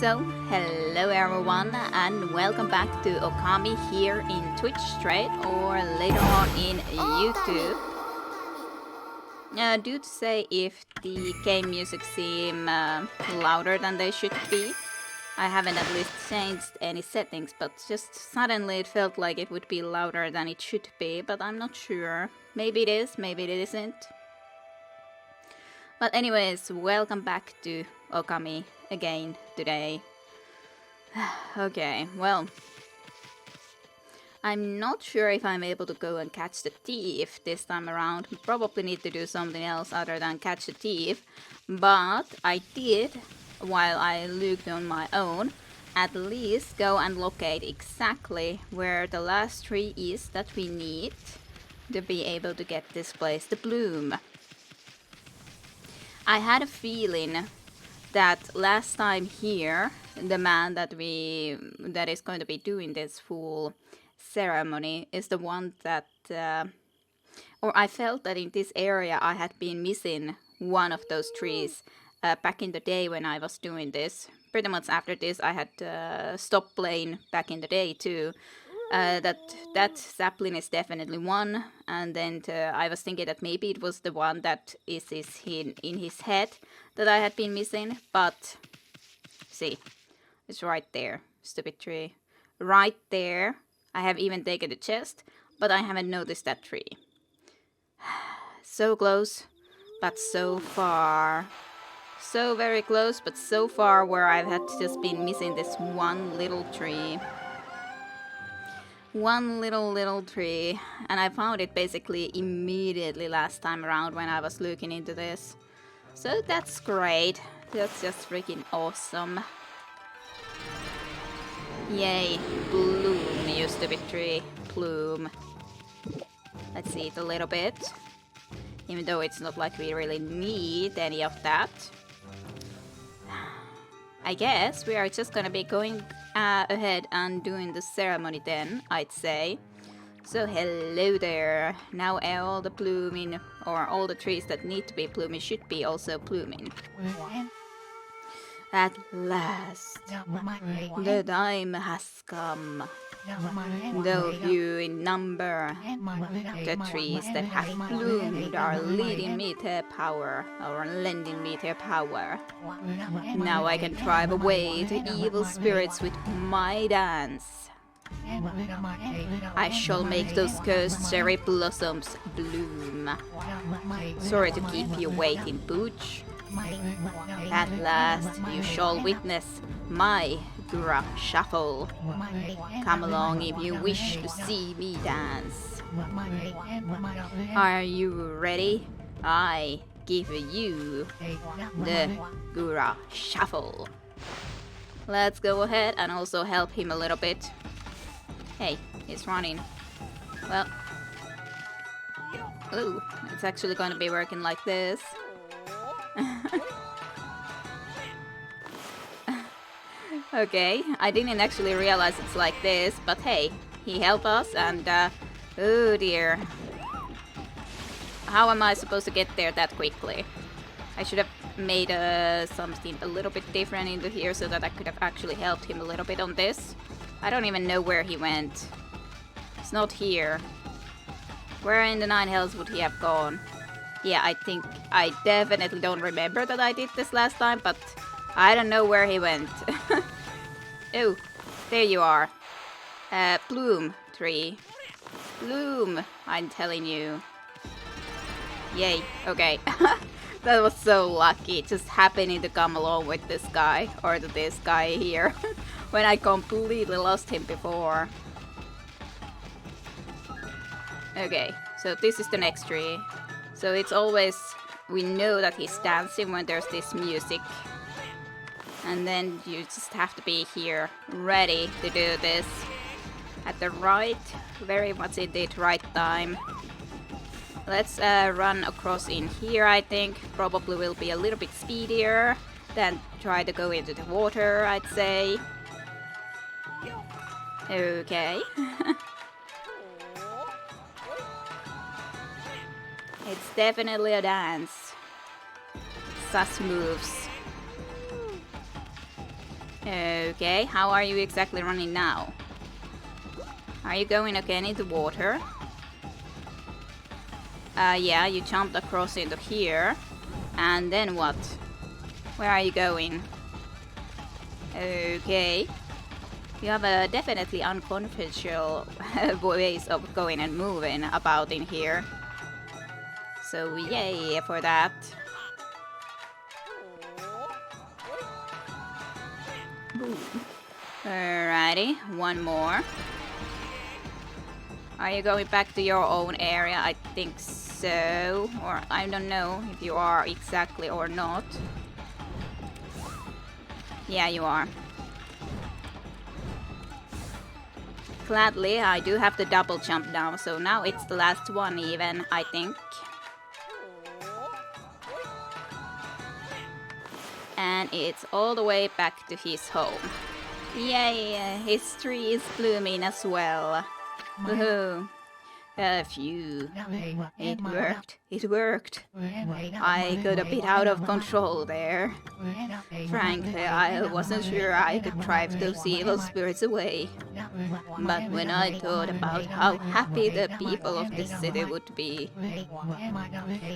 So, hello everyone and welcome back to Okami here in Twitch straight or later on in YouTube. Do to say if the game music seem louder than they should be. I haven't at least changed any settings, but just suddenly it felt like it would be louder than it should be, but I'm not sure. Maybe it is, maybe it isn't. But anyways, welcome back to Okami again today. Okay, well, I'm not sure if I'm able to go and catch the thief this time around. Probably need to do something else other than catch the thief. But I did, while I looked on my own, at least go and locate exactly where the last tree is that we need to be able to get this place to bloom. I had a feeling that last time here, the man that is going to be doing this full ceremony is the one that, or I felt that in this area I had been missing one of those trees back in the day when I was doing this. Pretty much after this I had stopped playing back in the day too. That sapling is definitely one, and then I was thinking that maybe it was the one that is in his head that I had been missing, but see, it's right there, stupid tree, right there. I have even taken the chest, but I haven't noticed that tree. So close, but so far. So very close, but so far where I've had just been missing this one little tree. One little tree, and I found it basically immediately last time around when I was looking into this. So that's great. That's just freaking awesome. Yay, bloom, you stupid tree. Bloom. Let's see it a little bit. Even though it's not like we really need any of that. I guess we are just gonna be going ahead and doing the ceremony then, I'd say. So hello there. Now all the blooming, or all the trees that need to be blooming should be also blooming. At last, the time has come. Though few in number, the trees that have bloomed are leading me to power, or lending me their power. Now I can drive away the evil spirits with my dance. I shall make those cursed cherry blossoms bloom. Sorry to keep you waiting, Booch. At last you shall witness my Gura shuffle. Come along if you wish to see me dance. Are you ready? I give you the Gura shuffle. Let's go ahead and also help him a little bit. Hey, he's running. Well, ooh, it's actually going to be working like this. Okay, I didn't actually realize it's like this, but hey, he helped us and oh dear. How am I supposed to get there that quickly? I should have made something a little bit different into here so that I could have actually helped him a little bit on this. I don't even know where he went. It's not here. Where in the nine hells would he have gone? Yeah, I definitely don't remember that I did this last time, but I don't know where he went. Oh, there you are. Bloom tree. Bloom, I'm telling you. Yay, okay. That was so lucky, just happening to come along with this guy, or this guy here, when I completely lost him before. Okay, so this is the next tree. So it's always, we know that he's dancing when there's this music. And then you just have to be here, ready to do this. At the right, very much indeed right time. Let's run across in here, I think. Probably will be a little bit speedier than try to go into the water, I'd say. Okay. It's definitely a dance. Sus moves. Okay, how are you exactly running now? Are you going again into water? Yeah, you jumped across into here. And then what? Where are you going? Okay. You have a definitely unconventional ways of going and moving about in here. So yay for that. Boom. Alrighty, one more. Are you going back to your own area? I think so. Or I don't know if you are exactly or not. Yeah, you are. Gladly, I do have the double jump now, so now it's the last one even, I think. And it's all the way back to his home. Yay, his tree is blooming as well. Woohoo. Phew. It worked. It worked. I got a bit out of control there. Frankly, I wasn't sure I could drive those evil spirits away. But when I thought about how happy the people of this city would be,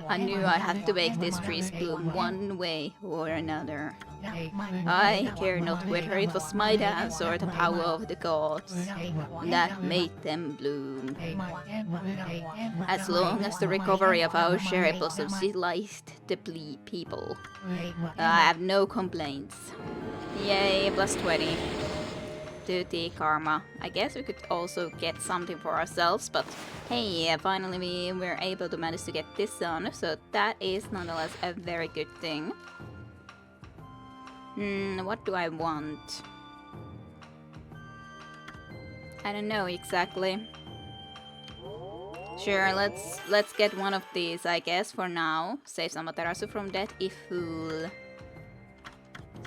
I knew I had to make these trees bloom one way or another. I care not whether it was my dance or the power of the gods that made them bloom. As long as the recovery of our cherry blossoms delighted the people, I have no complaints. Yay, plus 20. 30 karma. I guess we could also get something for ourselves, but hey, finally we were able to manage to get this done, so that is nonetheless a very good thing. What do I want? I don't know exactly. Sure, let's get one of these, I guess, for now. Save some Amaterasu from death if fool.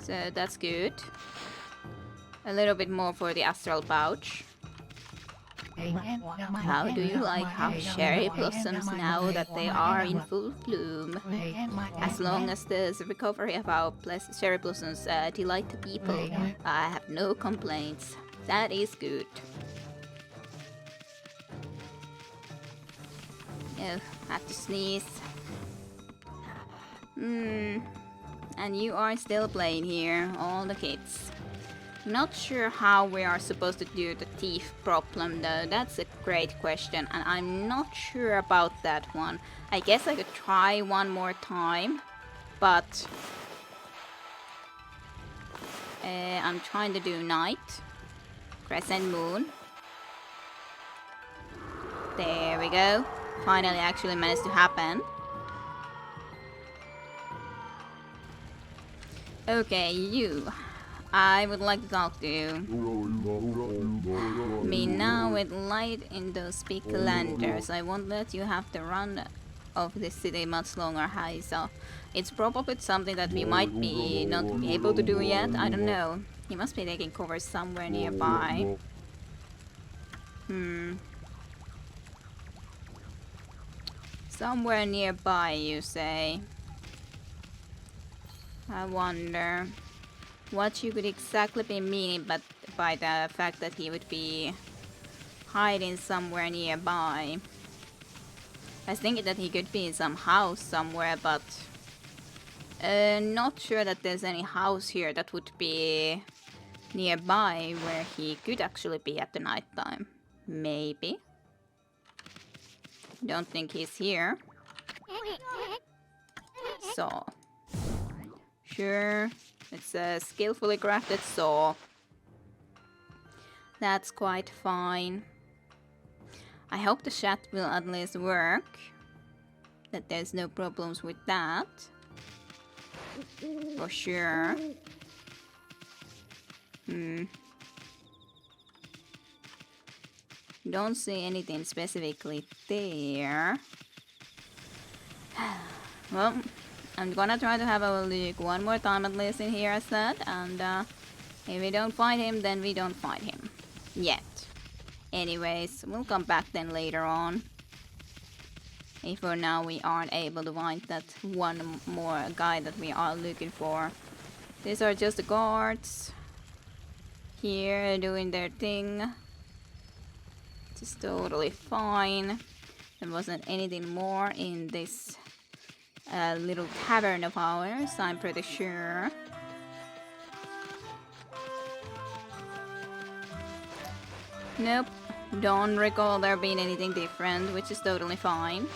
So that's good. A little bit more for the astral pouch. How do you like our cherry blossoms now that they are in full bloom? As long as the recovery of our cherry blossoms delight the people, I have no complaints. That is good. Ugh, I have to sneeze. And you are still playing here, all the kids. Not sure how we are supposed to do the thief problem though. That's a great question and I'm not sure about that one. I guess I could try one more time, but I'm trying to do night, crescent moon. There we go. Finally actually managed to happen. Okay, you. I would like to talk to you. Me now with light in those big lanterns. I won't let you have the run of this city much longer, Hai. So it's probably something that we might be not be able to do yet. I don't know. He must be taking cover somewhere nearby. Somewhere nearby, you say? I wonder what you could exactly be meaning by the fact that he would be hiding somewhere nearby. I was thinking that he could be in some house somewhere, but not sure that there's any house here that would be nearby where he could actually be at the night time. Maybe. Don't think he's here. So, sure, it's a skillfully crafted saw. That's quite fine. I hope the chat will at least work. That there's no problems with that. For sure. Don't see anything specifically there. Well, I'm gonna try to have a look one more time at least in here as that, and if we don't find him, then we don't find him. Yet. Anyways, we'll come back then later on. If for now we aren't able to find that one more guy that we are looking for. These are just the guards. here doing their thing. It's totally fine. There wasn't anything more in this little tavern of ours, I'm pretty sure. Nope, don't recall there being anything different, which is totally fine.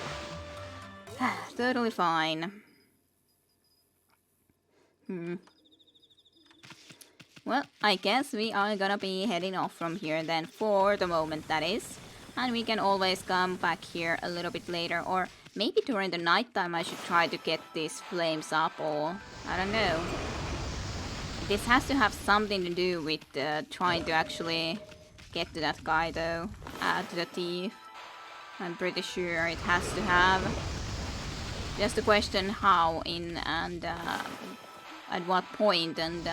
Totally fine. Well, I guess we are gonna be heading off from here then, for the moment that is. And we can always come back here a little bit later, or maybe during the nighttime I should try to get these flames up, or I don't know. This has to have something to do with trying to actually get to that guy though, to the thief. I'm pretty sure it has to have. Just a question how in and at what point and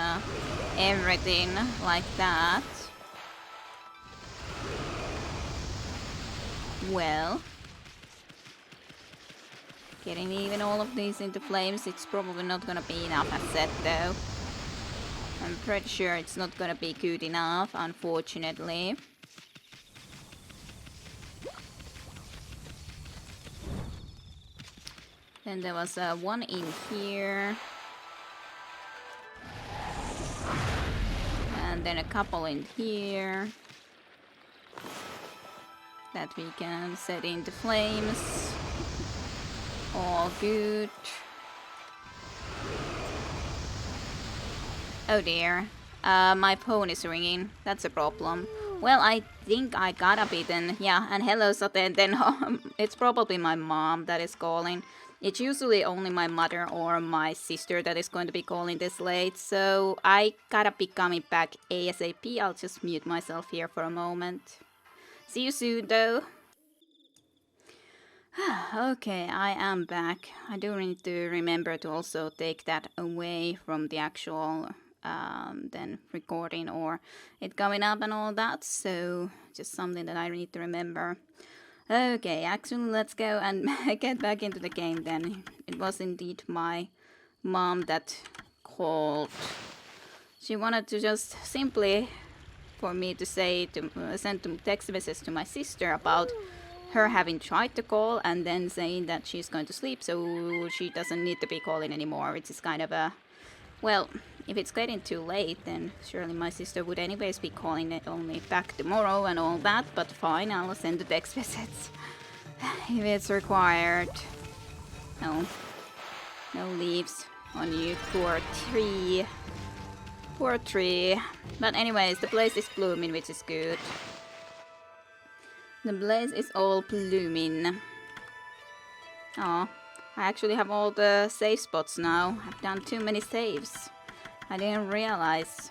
everything like that. Well, getting even all of these into flames, it's probably not gonna be enough as said though. I'm pretty sure it's not gonna be good enough, unfortunately. Then there was one in here. And then a couple in here. That we can set into flames. All good. Oh dear. My phone is ringing. That's a problem. Well, I think I got a bitten. Yeah, and hello, Saten. Then it's probably my mom that is calling. It's usually only my mother or my sister that is going to be calling this late, so I gotta be coming back ASAP. I'll just mute myself here for a moment. See you soon, though. Okay, I am back. I do need to remember to also take that away from the actual then recording or it coming up and all that, so just something that I need to remember. Okay, actually let's go and get back into the game then. It was indeed my mom that called. She wanted to just simply for me to say to send a text message to my sister about her having tried to call and then saying that she's going to sleep, so she doesn't need to be calling anymore, which is kind of a... Well, if it's getting too late, then surely my sister would anyways be calling it only back tomorrow and all that, but fine, I'll send the text message if it's required. No leaves on you, poor tree. Poor tree. But anyways, the place is blooming, which is good. The place is all blooming. Oh, I actually have all the save spots now. I've done too many saves. I didn't realize.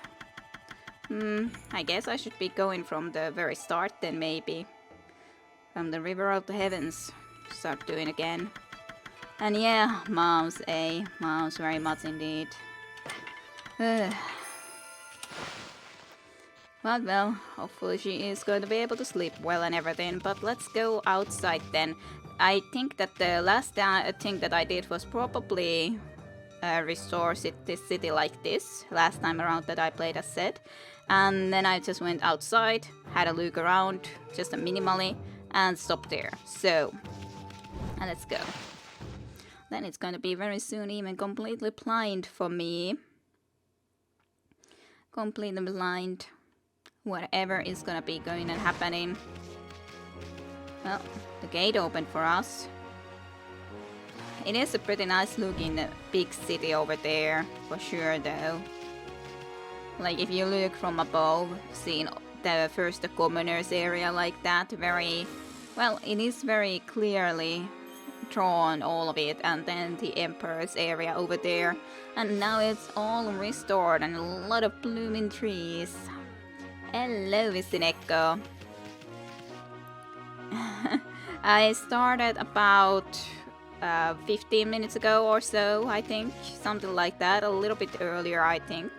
I guess I should be going from the very start then maybe. From the River of the Heavens. Start doing again. And yeah, moms, moms very much indeed. But well, hopefully she is going to be able to sleep well and everything. But let's go outside then. I think that the last thing that I did was probably restore this city like this last time around that I played as said. And then I just went outside, had a look around, just minimally, and stopped there. So, let's go. Then it's going to be very soon even completely blind for me. Completely blind. Whatever is going to be going and happening. Well, the gate opened for us. It is a pretty nice looking big city over there, for sure though. Like if you look from above, seeing the first the commoners area like that, very... Well, it is very clearly drawn, all of it, and then the Emperor's area over there. And now it's all restored and a lot of blooming trees. Hello, Visineko. I started about 15 minutes ago or so, I think. Something like that, a little bit earlier, I think.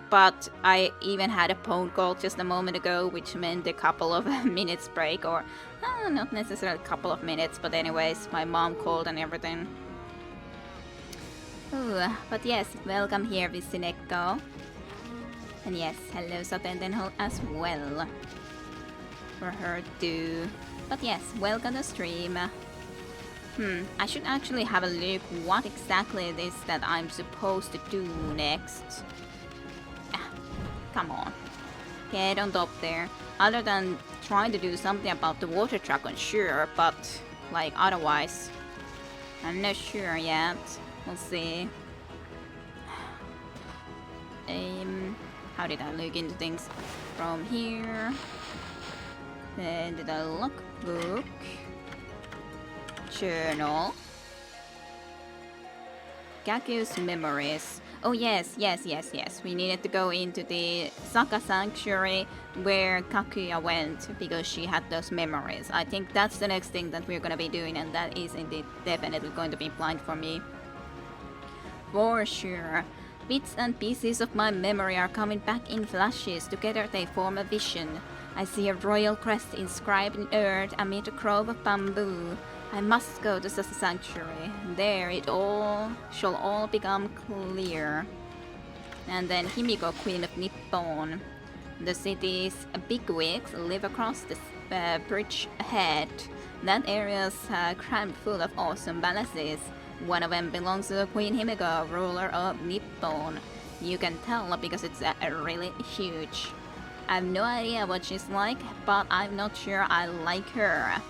But I even had a phone call just a moment ago, which meant a couple of minutes break, or not necessarily a couple of minutes, but anyways, my mom called and everything. Ooh, but yes, welcome here, Visineko. And yes, hello Satentenho as well. For her too. But yes, welcome to stream. I should actually have a look what exactly it is that I'm supposed to do next. Come on. Get on top there. Other than trying to do something about the water dragon, sure, but like otherwise, I'm not sure yet. We'll see. How did I look into things? From here. Then did I logbook? Journal. Kaku's memories. Oh yes. We needed to go into the Saka Sanctuary where Kakuya went because she had those memories. I think that's the next thing that we're gonna be doing, and that is indeed definitely going to be blind for me. For sure. Bits and pieces of my memory are coming back in flashes. Together they form a vision. I see a royal crest inscribed in earth amid a grove of bamboo. I must go to the sanctuary. There it shall all become clear. And then Himiko, Queen of Nippon. The city's bigwigs live across the bridge ahead. That area's crammed full of awesome palaces. One of them belongs to Queen Himiko, ruler of Nippon. You can tell because it's really huge. I have no idea what she's like, but I'm not sure I like her.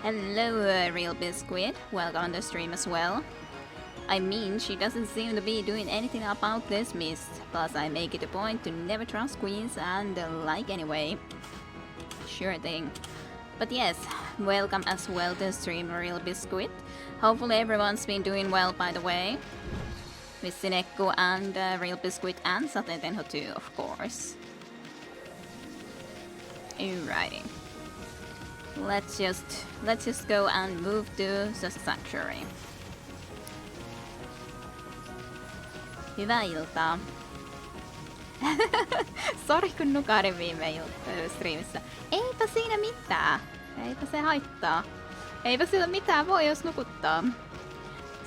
Hello, Real Biscuit. Welcome on the stream as well. I mean, she doesn't seem to be doing anything about this mist. Plus, I make it a point to never trust queens and the like anyway. Sure thing. But yes, welcome as well to the stream, Real Biscuit. Hopefully everyone's been doing well, by the way. With Sineko and Real Biscuit and Satentenho too, of course. Alrighty. Let's just go and move to the sanctuary. Hyvää iltaa. Sori kun nukahdin viime streamissä. Eipä siinä mitään. Eipä se haittaa. Eipä sillä mitään voi jos nukuttaa.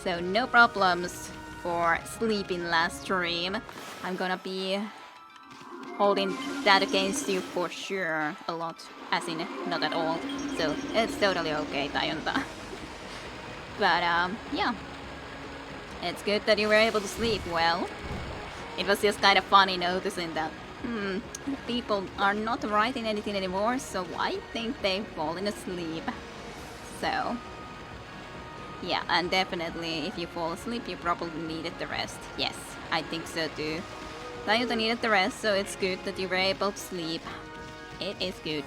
So no problems for sleeping last stream. I'm gonna be holding that against you for sure a lot. As in, not at all. So it's totally okay, tajunta. But yeah. It's good that you were able to sleep well. It was just kind of funny noticing that people are not writing anything anymore, so I think they've fallen asleep. So yeah, and definitely if you fall asleep you probably needed the rest. Yes, I think so too. Tajunta needed the rest, so it's good that you were able to sleep. It is good.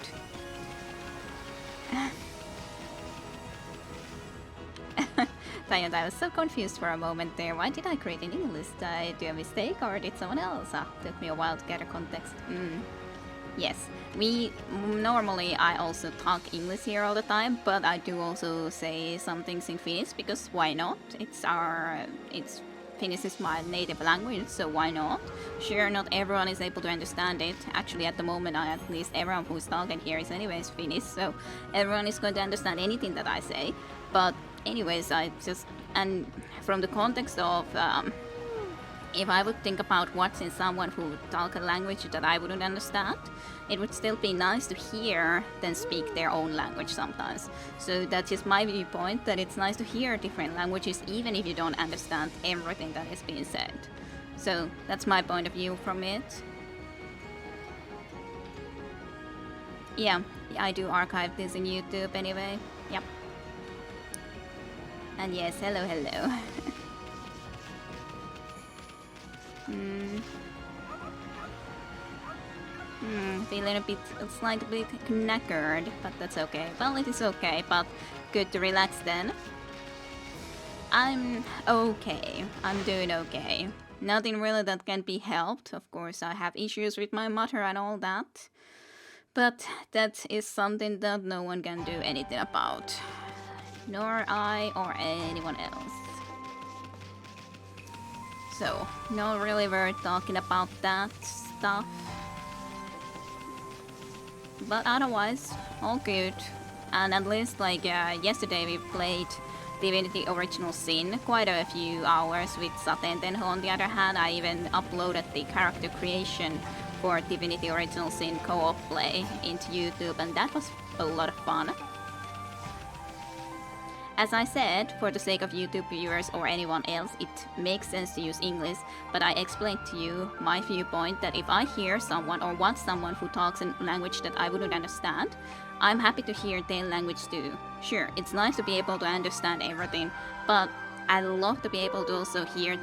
I was so confused for a moment there. Why did I create an English? Did I do a mistake or did someone else? Took me a while to get a context. Yes, I also talk English here all the time, but I do also say some things in Finnish because why not? Finnish is my native language, so why not? Sure, not everyone is able to understand it. Actually, at the moment, at least everyone who's talking here is anyways Finnish, so everyone is going to understand anything that I say. But anyways, and from the context of if I would think about watching someone who talk a language that I wouldn't understand, it would still be nice to hear them speak their own language sometimes. So that's just my viewpoint, that it's nice to hear different languages even if you don't understand everything that is being said. So that's my point of view from it. Yeah, I do archive this in YouTube anyway. Yep. And yes, hello. Feeling a slightly knackered, but that's okay. Well, it is okay, but good to relax then. I'm okay. I'm doing okay. Nothing really that can be helped. Of course, I have issues with my mother and all that. But that is something that no one can do anything about. Nor I or anyone else. So, not really worth talking about that stuff. But otherwise, all good. And at least, yesterday we played Divinity Original Sin quite a few hours with Saten Tenho. On the other hand, I even uploaded the character creation for Divinity Original Sin co-op play into YouTube, and that was a lot of fun. As I said, for the sake of YouTube viewers or anyone else, it makes sense to use English, but I explained to you my viewpoint that if I hear someone or watch someone who talks a language that I wouldn't understand, I'm happy to hear their language too. Sure, it's nice to be able to understand everything, but I love to be able to also hear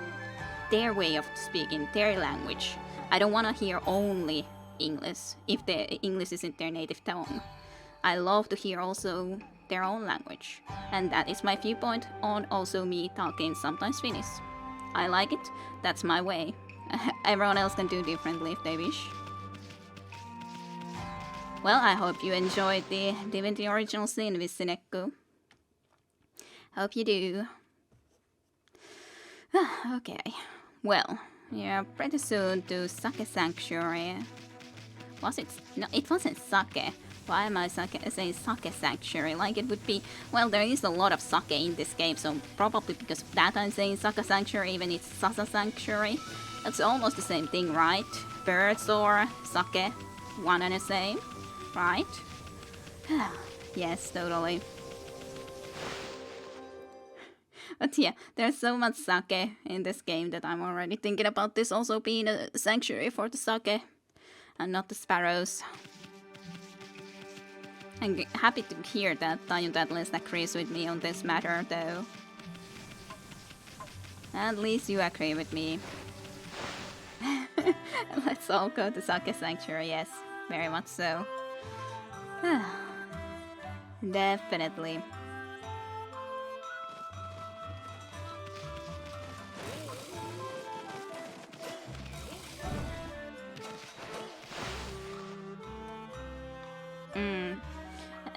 their way of speaking, their language. I don't want to hear only English if the English isn't their native tongue. I love to hear also their own language, and that is my viewpoint on also me talking sometimes Finnish. I like it, that's my way. Everyone else can do differently if they wish. Well, I hope you enjoyed the Divinity Original Sin with Sinekko. Hope you do. Okay, well, yeah, pretty soon to Sake Sanctuary. Was it? No, it wasn't Sake. Why am I saying Sake Sanctuary? Like it would be... Well, there is a lot of sake in this game, so probably because of that I'm saying Sake Sanctuary, even it's Sasa Sanctuary. It's almost the same thing, right? Birds or sake, one and the same, right? Yes, totally. But yeah, there's so much sake in this game that I'm already thinking about this also being a sanctuary for the sake and not the sparrows. I'm happy to hear that Tayun Deadlist agrees with me on this matter, though. At least you agree with me. Let's all go to Sake Sanctuary, yes, very much so. Definitely.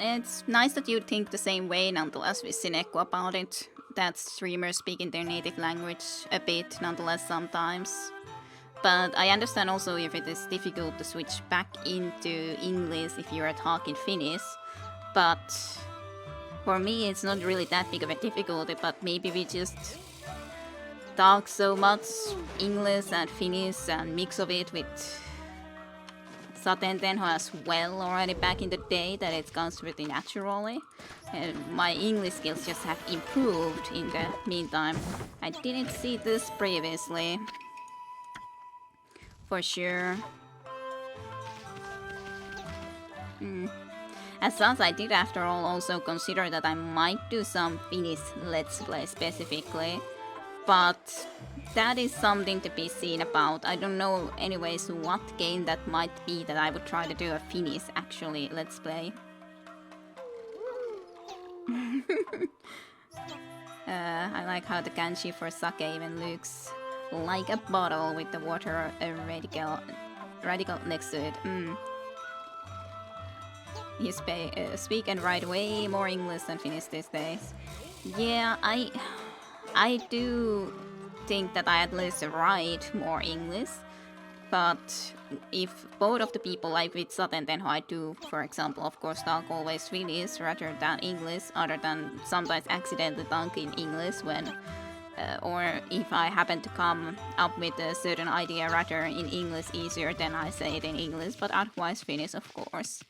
It's nice that you think the same way nonetheless with Sineko about it. That streamers speak in their native language a bit nonetheless sometimes. But I understand also if it is difficult to switch back into English if you are talking Finnish. But for me it's not really that big of a difficulty, but maybe we just talk so much English and Finnish and mix of it with Saten Tenho as well already back in the day that it comes pretty naturally. And my English skills just have improved in the meantime. I didn't see this previously. For sure. As such, I did after all also consider that I might do some Finnish Let's Play specifically. But that is something to be seen about. I don't know anyways what game that might be that I would try to do a Finnish actually Let's Play. I like how the kanji for sake even looks like a bottle with the water radical next to it. You speak and write way more English than Finnish these days. Yeah, I do think that I at least write more English, but if both of the people like with Saten Tenho I do, for example, of course talk always Finnish rather than English, other than sometimes accidentally talk in English when, or if I happen to come up with a certain idea rather in English easier, then I say it in English, but otherwise Finnish of course.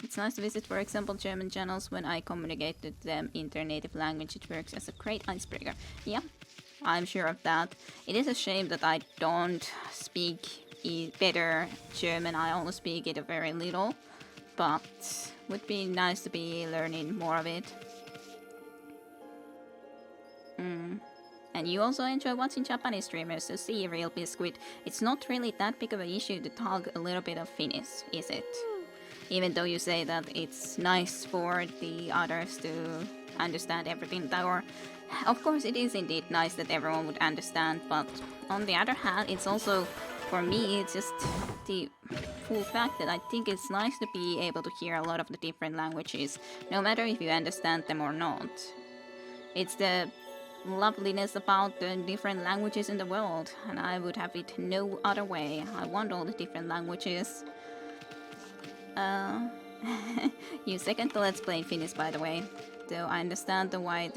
It's nice to visit, for example, German channels when I communicate with them in their native language. It works as a great icebreaker. Yeah, I'm sure of that. It is a shame that I don't speak better German. I only speak it a very little, but would be nice to be learning more of it. And you also enjoy watching Japanese streamers, so see, Real Biscuit, it's not really that big of an issue to talk a little bit of Finnish, is it? Even though you say that it's nice for the others to understand everything, or of course it is indeed nice that everyone would understand, but on the other hand, it's also, for me, it's just the full fact that I think it's nice to be able to hear a lot of the different languages, no matter if you understand them or not. It's the loveliness about the different languages in the world, and I would have it no other way. I want all the different languages. You second the Let's Play in Finnish, by the way. though. I understand why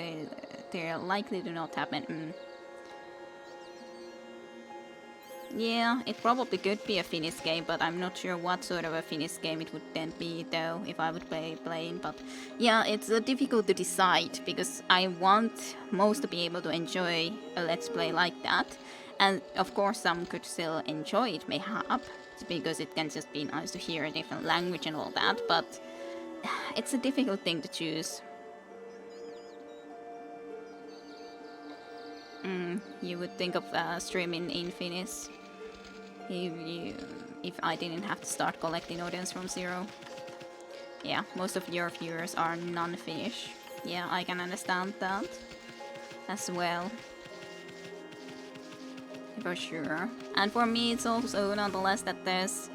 they're likely to not happen. Yeah, it probably could be a Finnish game, but I'm not sure what sort of a Finnish game it would then be, though, if I would play playing. But yeah, it's difficult to decide because I want most to be able to enjoy a Let's Play like that, and of course some could still enjoy it, mayhap, because it can just be nice to hear a different language and all that. But it's a difficult thing to choose. You would think of streaming in Finnish if I didn't have to start collecting audience from zero. Yeah, most of your viewers are non-Finnish. Yeah, I can understand that as well. For sure. And for me, it's also nonetheless that there's...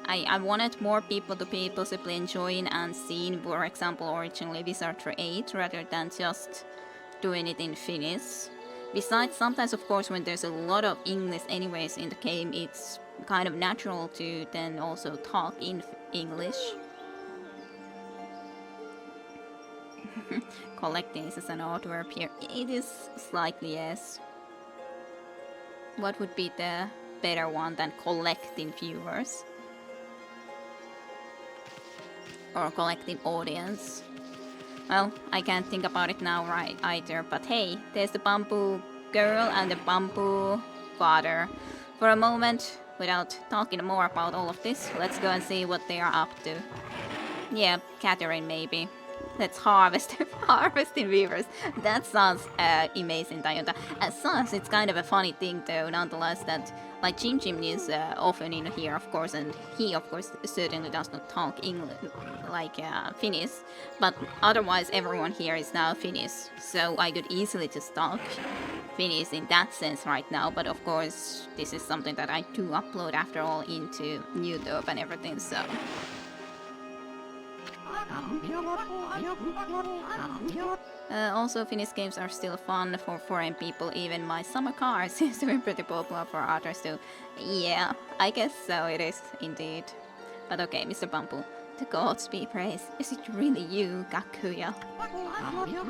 I wanted more people to be possibly enjoying and seeing, for example, originally Wizardry 8 rather than just doing it in Finnish. Besides, sometimes, of course, when there's a lot of English anyways in the game, it's kind of natural to then also talk in English. Collecting is an odd verb here. It is slightly, yes. What would be the better one than collecting viewers? Or collecting audience? Well, I can't think about it now right either, but hey, there's the bamboo girl and the bamboo father. For a moment, without talking more about all of this, let's go and see what they are up to. Yeah, Catherine maybe. Let's harvest harvesting beavers. That sounds amazing, Toyota. As such, it's kind of a funny thing though, nonetheless, that like Jim is often in here, of course, and he, of course, certainly does not talk English, like Finnish, but otherwise everyone here is now Finnish, so I could easily just talk Finnish in that sense right now, but of course, this is something that I do upload after all into YouTube and everything, so... Also, Finnish games are still fun for foreign people. Even my summer car seems to be pretty popular for others too. Yeah, I guess so, it is indeed. But okay, Mr. Bumble, the gods be praised. Is it really you, Gakuya?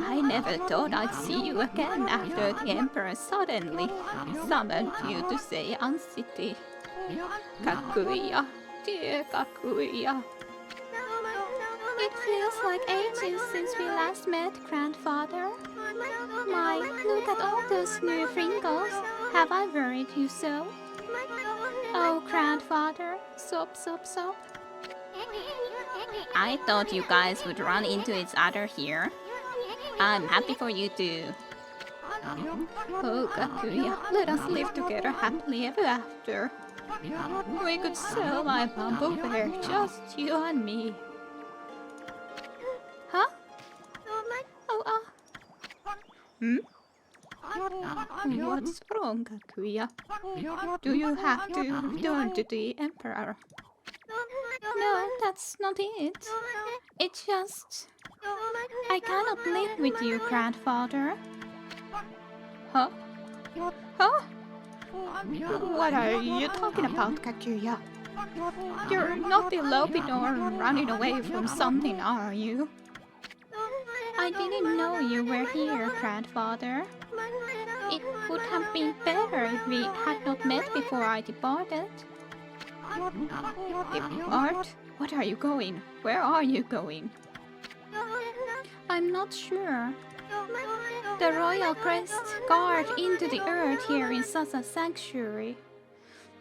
I never thought I'd see you again after the Emperor suddenly summoned you to Seian City. Gakuya, dear Gakuya. It feels like ages since we last met, Grandfather. My, look at all those new wrinkles. Have I worried you so? Oh, Grandfather, sob, sob, sob. I thought you guys would run into each other here. I'm happy for you too. Oh, Gakuya, let us live together happily ever after. We could sell my bamboo bear, just you and me. Huh? Oh, What's wrong, Gakuya? Do you have to return to the Emperor? No, that's not it. It's just... I cannot live with you, Grandfather. Huh? Huh? What are you talking about, Gakuya? You're not eloping or running away from something, are you? I didn't know you were here, Grandfather. It would have been better if we had not met before I departed. Depart? What are you going? Where are you going? I'm not sure. The royal crests guard into the earth here in such a sanctuary.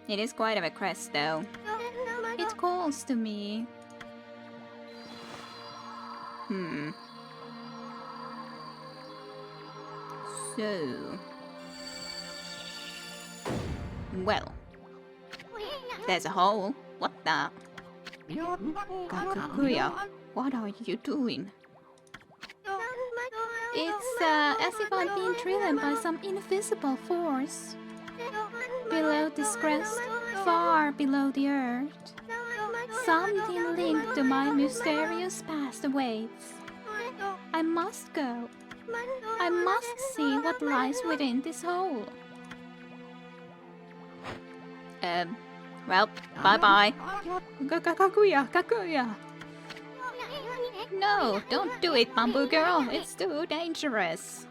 It is quite of a crest, though. It calls to me. So... Well... There's a hole. What the? Gakuya, what are you doing? It's as if I'm being driven by some invisible force. Below this crest, far below the earth, something linked to my mysterious past awaits. I must go. I must see what lies within this hole. Well, bye-bye. Gakuya, Gakuya. no! Don't do it, Bamboo Girl! It's too dangerous!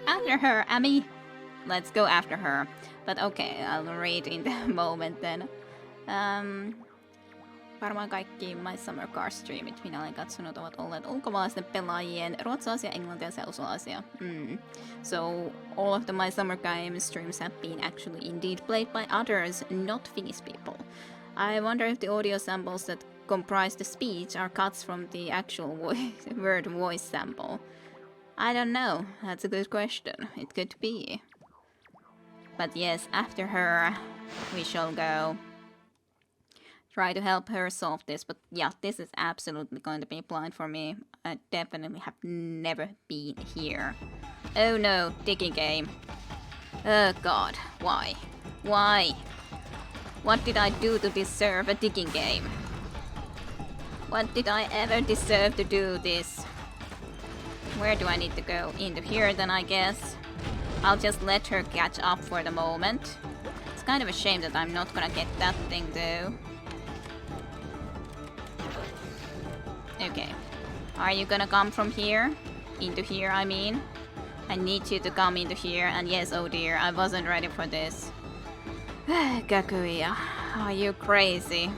After her, Amy! Let's go after her. But okay, I'll read in the moment then. Varmaan kaikki My Summer Car streamit, minä olen katsonut, ovat olleet ulkomaalaisten pelaajien ruotsalaisia, englantilaisia ja usualaisia. So, all of the My Summer Game streams have been actually indeed played by others, not Finnish people. I wonder if the audio samples that comprise the speech are cuts from the actual word voice sample. I don't know. That's a good question. It could be. But yes, after her, we shall go. Try to help her solve this. But yeah, this is absolutely going to be blind for me. I definitely have never been here. Oh no, digging game. Oh god, why? Why? What did I do to deserve a digging game? What did I ever deserve to do this? Where do I need to go? Into here then, I guess. I'll just let her catch up for the moment. It's kind of a shame that I'm not gonna get that thing though. Okay. Are you gonna come from here? Into here, I mean. I need you to come into here. And yes, oh dear, I wasn't ready for this. Kakuya, are you crazy?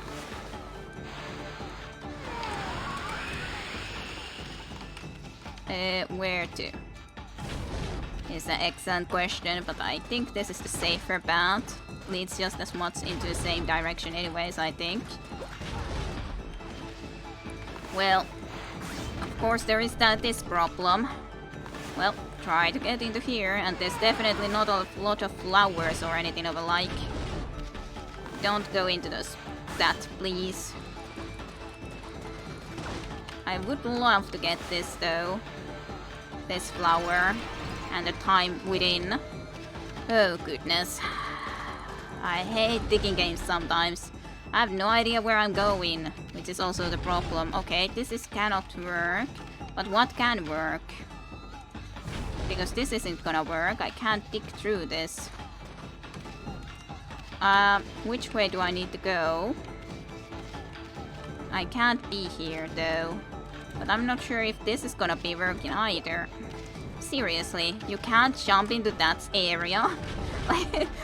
Where to? Is an excellent question, but I think this is the safer path. Leads just as much into the same direction anyways, I think. Well, of course there is this problem. Well, try to get into here, and there's definitely not a lot of flowers or anything of a like. Don't go into that, please. I would love to get this though. This flower. And the time within. Oh goodness. I hate digging games sometimes. I have no idea where I'm going, which is also the problem. Okay, this cannot work. But what can work? Because this isn't gonna work. I can't dig through this. Which way do I need to go? I can't be here though. But I'm not sure if this is gonna be working either. Seriously, you can't jump into that area?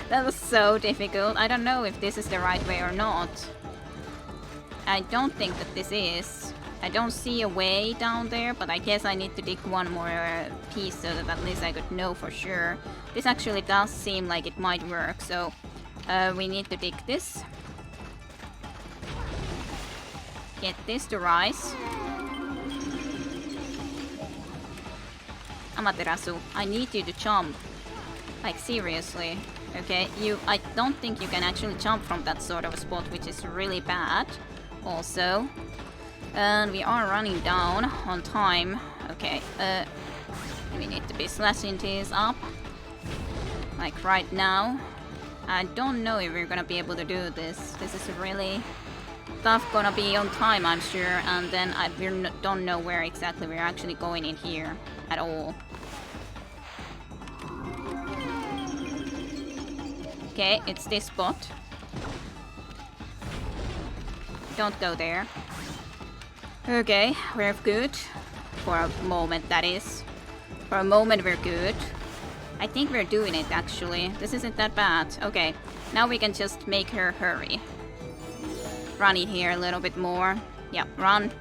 That was so difficult. I don't know if this is the right way or not. I don't think that this is. I don't see a way down there, but I guess I need to dig one more piece so that at least I could know for sure. This actually does seem like it might work, so we need to dig this. Get this to rise. Amaterasu, I need you to jump. Like seriously. Okay, I don't think you can actually jump from that sort of a spot, which is really bad. Also. And we are running down on time. Okay, we need to be slashing these up. Like right now. I don't know if we're gonna be able to do this. This is really tough gonna be on time, I'm sure. And then we don't know where exactly we're actually going in here at all. Okay, it's this spot. Don't go there. Okay, we're good. For a moment, that is. For a moment, we're good. I think we're doing it, actually. This isn't that bad. Okay, now we can just make her hurry. Run in here a little bit more. Yeah, run.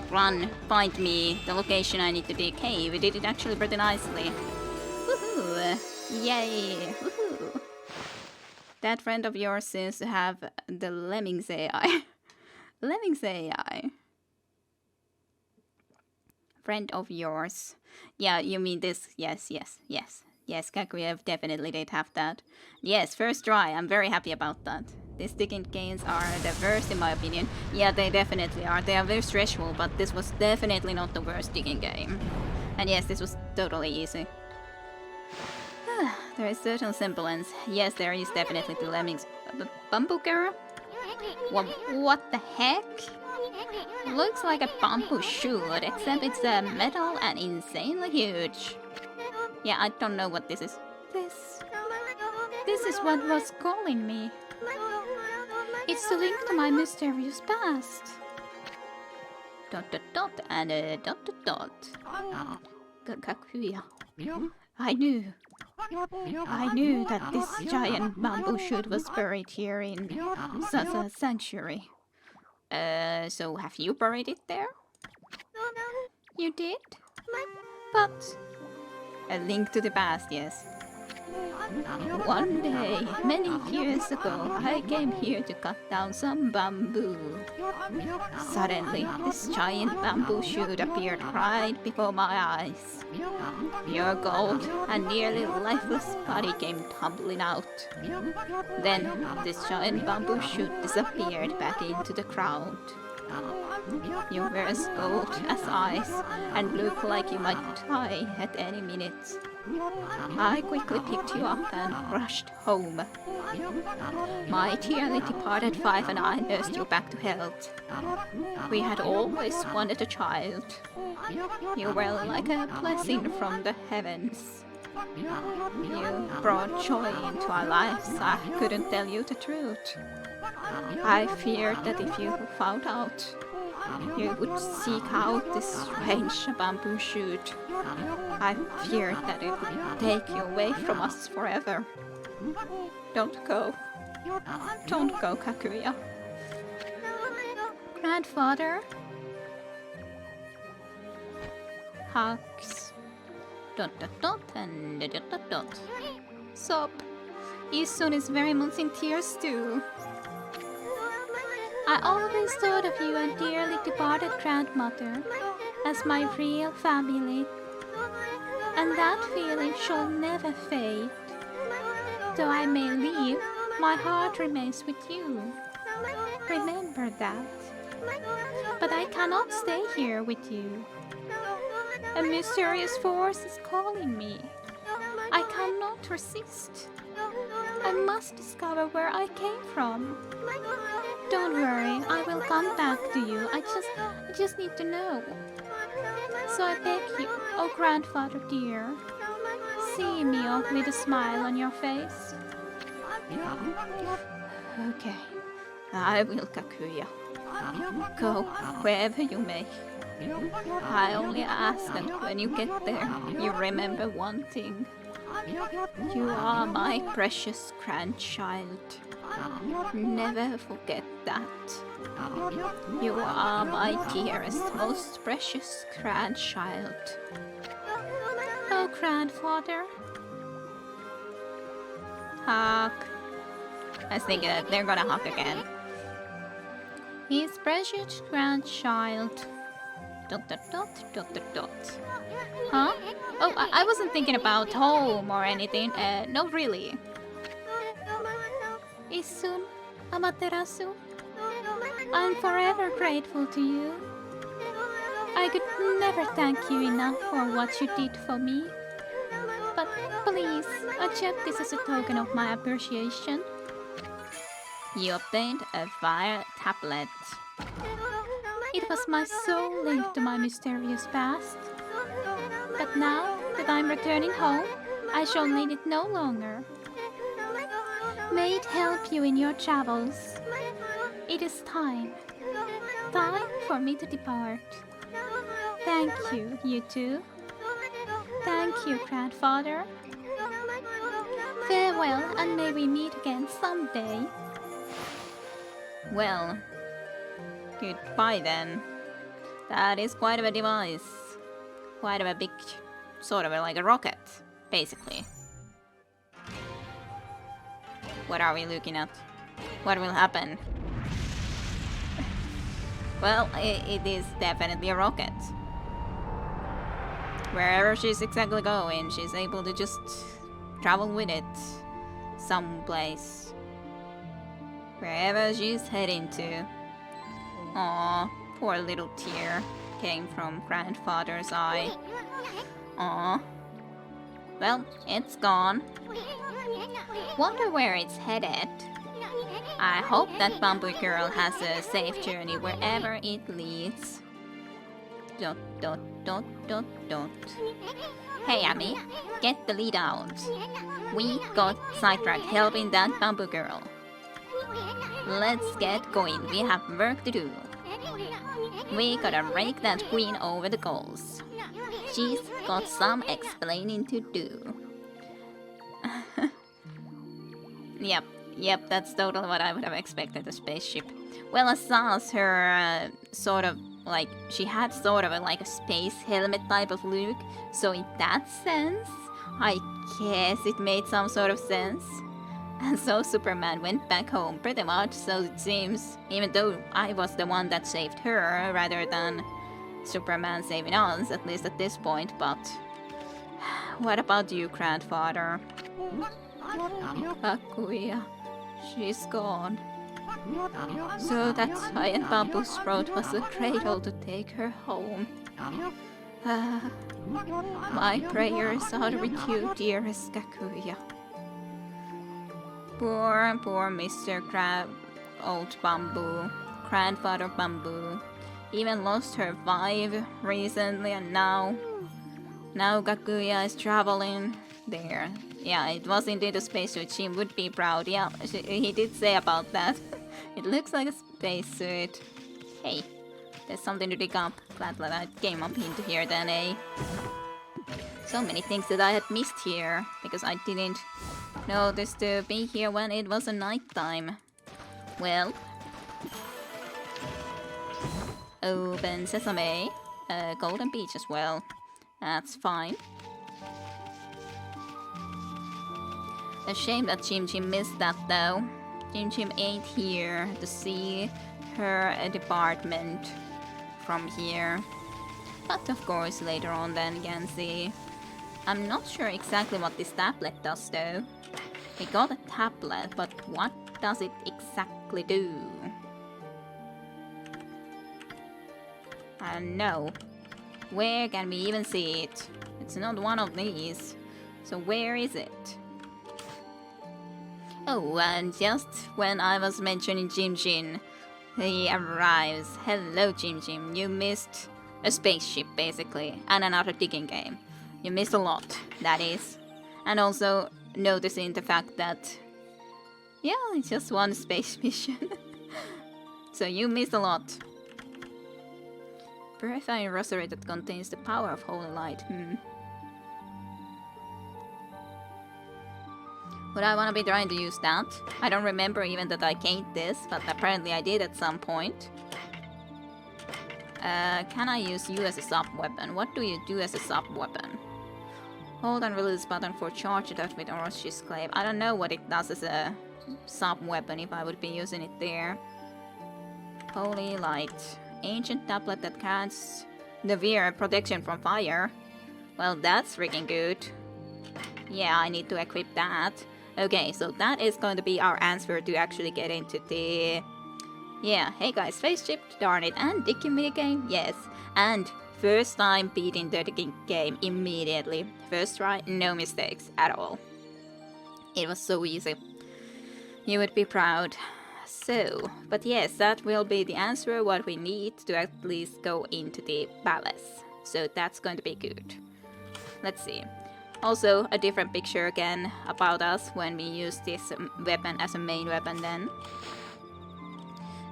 Run. Find me. The location I need to dig. Hey, we did it actually pretty nicely. Woohoo! Yay! Woohoo! That friend of yours seems to have the Lemmings AI. Lemmings AI. Friend of yours. Yeah, you mean this. Yes. Yes, Kakuya definitely did have that. Yes, first try. I'm very happy about that. These digging games are the worst in my opinion. Yeah, they definitely are. They are very stressful, but this was definitely not the worst digging game. And yes, this was totally easy. There is certain semblance. Yes, there is definitely the Lemmings. The bamboo girl? What the heck? Looks like a bamboo shoot, except it's metal and insanely huge. Yeah, I don't know what this is. This is what was calling me. It's the link to my mysterious past. Dot dot dot and dot dot dot. Kakuya. I knew that this giant bamboo shoot was buried here in Sasa Sanctuary. So have you buried it there? You did? But... A link to the past, yes. One day, many years ago, I came here to cut down some bamboo. Suddenly, this giant bamboo shoot appeared right before my eyes. Your gold and nearly lifeless body came tumbling out. Then, this giant bamboo shoot disappeared back into the ground. You were as cold as ice and looked like you might die at any minute. I quickly picked you up and rushed home. My dearly departed wife and I nursed you back to health. We had always wanted a child. You were like a blessing from the heavens. You brought joy into our lives. I couldn't tell you the truth. I feared that if you found out, you would seek out this strange bamboo shoot. I feared that it would take you away from us forever. Don't go. Don't go, Kakuya. Grandfather? Hugs. Dot dot dot and dot dot dot. Sob. Isun is very much in tears too. I always thought of you and dearly departed grandmother as my real family, and that feeling shall never fade. Though I may leave, my heart remains with you. Remember that. But I cannot stay here with you. A mysterious force is calling me. I cannot resist. I must discover where I came from. Don't worry, I will come back to you. I just need to know. So I beg you, oh grandfather dear, see me off with a smile on your face. Okay, I will, Kakuya. Go wherever you may. I only ask that when you get there, you remember one thing. You are my precious grandchild. Never forget that. You are my dearest, most precious grandchild. Oh, grandfather. Hug. I was thinking that they're gonna hug again. His precious grandchild. Dot dot dot dot dot dot. Huh? Oh, I wasn't thinking about home or anything. No, really. Isun, Amaterasu, I'm forever grateful to you. I could never thank you enough for what you did for me. But please, accept this as a token of my appreciation. You obtained a fire tablet. It was my sole link to my mysterious past. But now that I'm returning home, I shall need it no longer. May it help you in your travels. It is time. Time for me to depart. Thank you, you two. Thank you, grandfather. Farewell, and may we meet again someday. Well, goodbye then. That is quite of a device. Quite of a big, sort of like a rocket, basically. What are we looking at? What will happen? Well, it is definitely a rocket. Wherever she's exactly going, she's able to just travel with it someplace. Wherever she's heading to. Aww, poor little tear came from grandfather's eye. Aww. Well, it's gone. Wonder where it's headed. I hope that Bamboo Girl has a safe journey wherever it leads. Don't. Hey, Abby, get the lead out. We got sidetracked helping that Bamboo Girl. Let's get going. We have work to do. We gotta rake that queen over the coals. She's got some explaining to do. Yep, that's totally what I would have expected a spaceship. Well, as as her sort of like she had sort of like a space helmet type of look, so in that sense, I guess it made some sort of sense. And so Superman went back home, pretty much, so it seems, even though I was the one that saved her rather than Superman saving us, at least at this point, but what about you, grandfather? Kakuya, she's gone. So that giant bamboo sprout was the cradle to take her home. My prayers are with you, dearest Kakuya. Poor Mr. Old Bamboo, Grandfather Bamboo. Even lost her vibe recently, and now Kakuya is traveling there. Yeah, it was indeed a spacesuit. She would be proud. Yeah, he did say about that. It looks like a spacesuit. Hey, there's something to dig up. Glad that I came up into here then, eh? So many things that I had missed here because I didn't notice to be here when it was a nighttime. Well, open sesame, golden beach as well. That's fine. A shame that Jim Jim missed that though. Jim Jim ain't here to see her department from here. But of course later on then can see. I'm not sure exactly what this tablet does though. We got a tablet, but what does it exactly do? I don't know. Where can we even see it? It's not one of these. So where is it? Oh, and just when I was mentioning Jim Jim, he arrives. Hello, Jim Jim. You missed a spaceship, basically, and another digging game. You missed a lot, that is. And also noticing the fact that, yeah, it's just one space mission. So you missed a lot. Purifying rosary that contains the power of holy light. Would I want to be trying to use that? I don't remember even that I gained this, but apparently I did at some point. Can I use you as a sub-weapon? What do you do as a sub-weapon? Hold and release button for charge it with Oroshi's clave. I don't know what it does as a sub-weapon if I would be using it there. Holy light. Ancient tablet that grants severe protection from fire. Well, that's freaking good. Yeah, I need to equip that. Okay, so that is going to be our answer to actually get into the... Yeah, hey guys, Spaceship, darn it, and digging minigame, yes. And first time beating the digging game immediately. First try, no mistakes at all. It was so easy. You would be proud. So, but yes, that will be the answer what we need to at least go into the palace. So that's going to be good. Let's see. Also, a different picture again about us when we use this weapon as a main weapon then.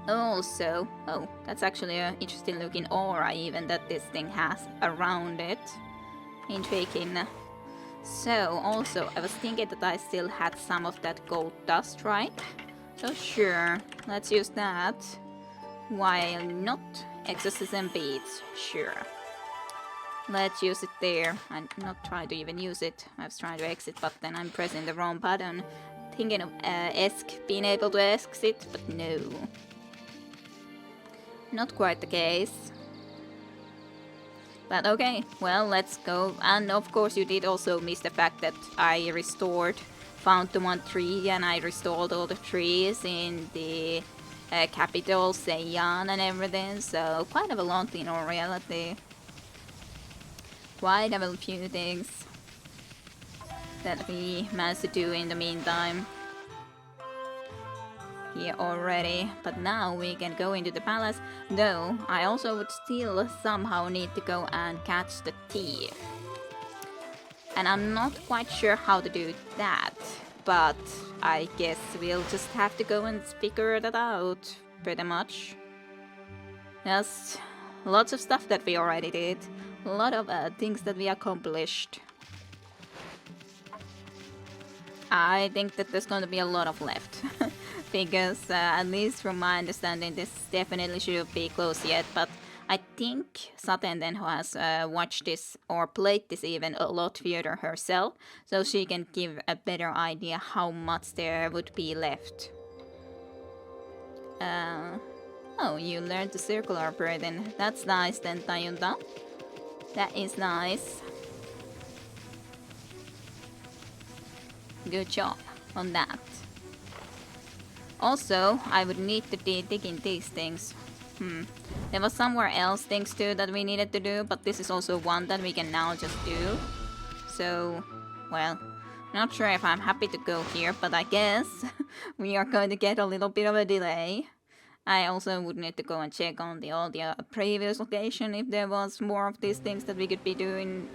Also, oh, that's actually an interesting looking aura even that this thing has around it. Intriguing. So, also, I was thinking that I still had some of that gold dust, right? So sure, let's use that. Why not? Exorcism beads, sure. Let's use it there. I'm not trying to even use it. I was trying to exit, but then I'm pressing the wrong button. Thinking of being able to exit, but no. Not quite the case. But okay, well, let's go. And of course you did also miss the fact that I found the one tree, and I restored all the trees in the capital, Seiyan and everything. So quite a lot in all reality. Quite a few things that we managed to do in the meantime here already. But now we can go into the palace, though I also would still somehow need to go and catch the thief. And I'm not quite sure how to do that, but I guess we'll just have to go and figure that out, pretty much. Just lots of stuff that we already did. A lot of things that we accomplished. I think that there's going to be a lot of left. Because at least from my understanding, this definitely shouldn't be close yet. But I think Satenden has watched this or played this even a lot further herself. So she can give a better idea how much there would be left. Oh, you learned the circular breathing. That's nice then, Tayunta. That is nice. Good job on that. Also, I would need to dig in these things. There was somewhere else things too that we needed to do, but this is also one that we can now just do. So, well, not sure if I'm happy to go here, but I guess we are going to get a little bit of a delay. I also would need to go and check on all the previous location if there was more of these things that we could be doing.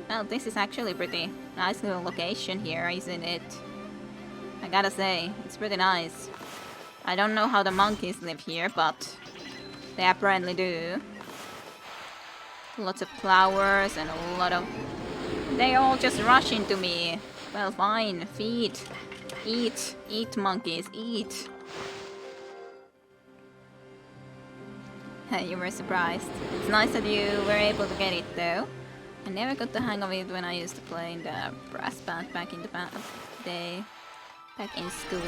Well, this is actually pretty nice little location here, isn't it? I gotta say, it's pretty nice. I don't know how the monkeys live here, but they apparently do. Lots of flowers and a lot of... They all just rush into me. Well, fine, feed. Eat, eat monkeys, eat. You were surprised. It's nice that you were able to get it though. I never got the hang of it when I used to play in the brass band back in the day. Back in school.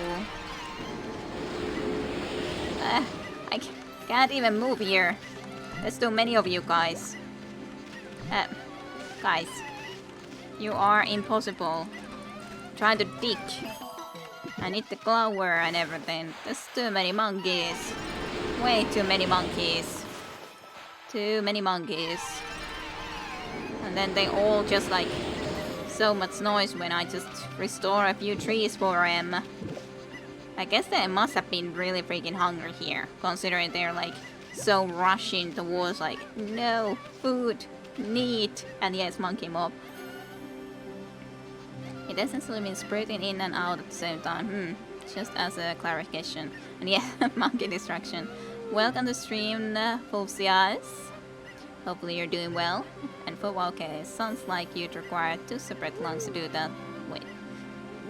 I can't even move here. There's too many of you guys. Guys. You are impossible. Trying to dig. I need the flower and everything. There's too many monkeys. Way too many monkeys. Too many monkeys. And then they all just like so much noise when I just restore a few trees for them. I guess they must have been really freaking hungry here, considering they're like so rushing towards like, no, food, meat, and yes, monkey mob. It essentially means spreading in and out at the same time. Just as a clarification. And yeah, monkey distraction. Welcome to stream, Fulfsy Eyes. Hopefully you're doing well. And for okay, sounds like you'd require 2 separate lungs to do that. Wait.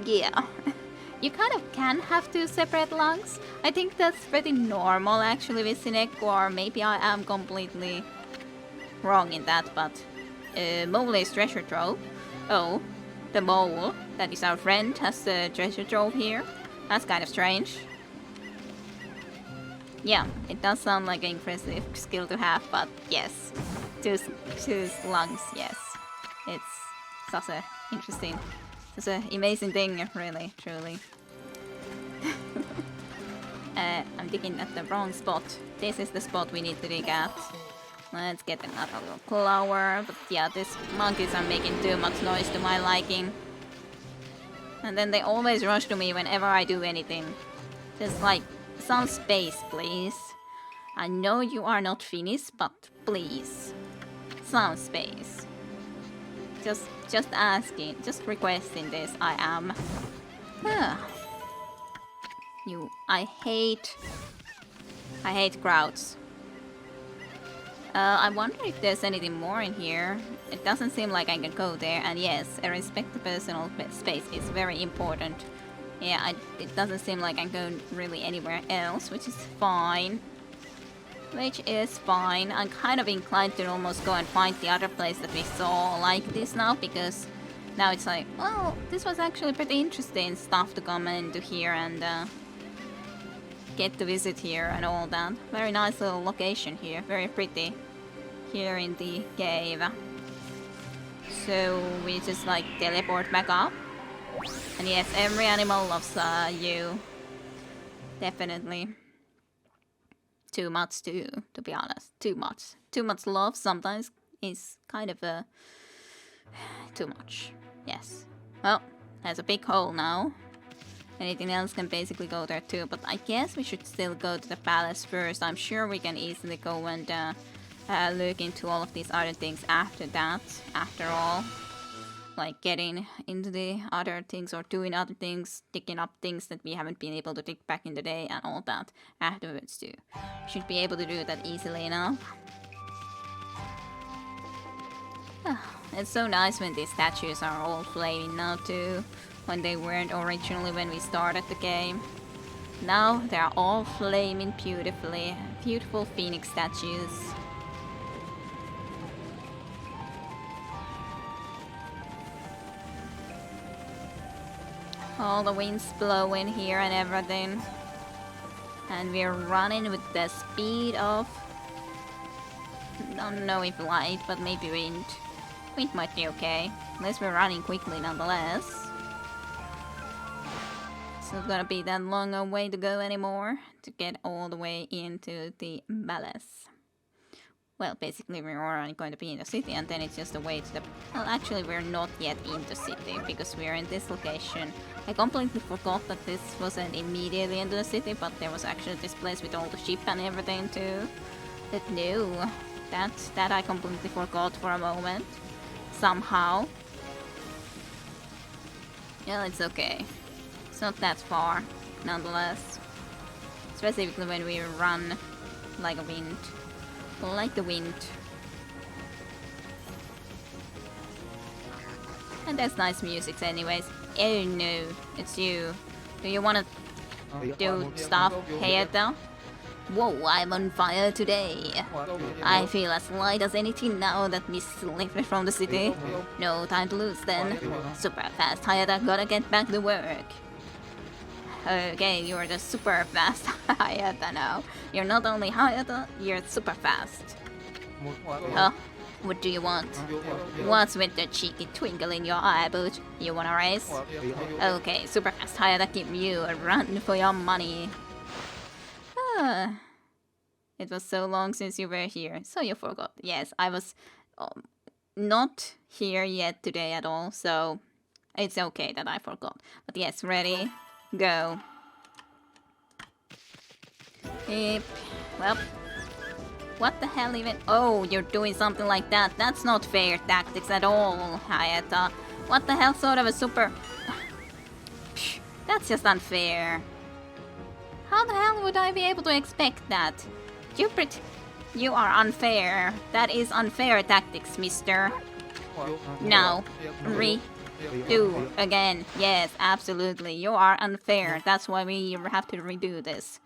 Yeah. You kind of can have 2 separate lungs. I think that's pretty normal actually with Sinek, or maybe I am completely wrong in that, but Mole's treasure trove. Oh, the mole, that is our friend, has the treasure trove here. That's kind of strange. Yeah, it does sound like an impressive skill to have, but yes. 2 lungs, yes. It's such a interesting, such an amazing thing, really, truly. I'm digging at the wrong spot. This is the spot we need to dig at. Let's get another little flower. But yeah, these monkeys are making too much noise to my liking. And then they always rush to me whenever I do anything. Just like, some space, please. I know you are not finished, but please. Some space. Just asking, just requesting this, I am. I hate crowds. I wonder if there's anything more in here. It doesn't seem like I can go there, and yes, a respect to personal space is very important. Yeah, it doesn't seem like I'm going really anywhere else, which is fine. I'm kind of inclined to almost go and find the other place that we saw like this now, because now it's like, well, this was actually pretty interesting stuff to come into here and get to visit here and all that. Very nice little location here, very pretty here in the cave. So we just like teleport back up. And yes, every animal loves you. Definitely. Too much too, to be honest. Too much. Too much love sometimes is kind of too much. Yes. Well, there's a big hole now. Anything else can basically go there too, but I guess we should still go to the palace first. I'm sure we can easily go and look into all of these other things after that, after all. like getting into the other things or doing other things, digging up things that we haven't been able to dig back in the day and all that afterwards too. Should be able to do that easily enough. It's so nice when these statues are all flaming now too, when they weren't originally when we started the game. Now they're all flaming beautifully. Beautiful phoenix statues. All the winds blowing here and everything. And we're running with the speed of... don't know if light, but maybe wind. Wind might be okay. Unless we're running quickly nonetheless. It's not gonna be that long a way to go anymore to get all the way into the palace. Well, basically we're already going to be in the city and then it's just a way to the... well, actually we're not yet in the city because we're in this location. I completely forgot that this wasn't immediately into the city, but there was actually this place with all the sheep and everything too. But no, that I completely forgot for a moment. Somehow. Yeah, it's okay. It's not that far, nonetheless. Specifically when we run like a wind. Like the wind. And there's nice music anyways. Oh no, it's you. Do you wanna do stuff, Hayato? Whoa, I'm on fire today. I feel as light as anything now that we left from the city. No time to lose then. Super fast, Hayato, gotta get back to work. Okay, you're the super fast Hayato now. You're not only Hayato, you're super fast. Huh? What do you want? What's with the cheeky twinkle in your eye, Butch? You wanna race? Okay, super fast Hayato, give you a run for your money. It was so long since you were here, so you forgot. Yes, I was not here yet today at all, so it's okay that I forgot. But yes, ready, go. Yep. Well, what the hell even? Oh, you're doing something like that. That's not fair tactics at all, Hayato. What the hell sort of a super... That's just unfair. How the hell would I be able to expect that? You are unfair. That is unfair tactics, mister. Now, redo again. Yes, absolutely. You are unfair. That's why we have to redo this.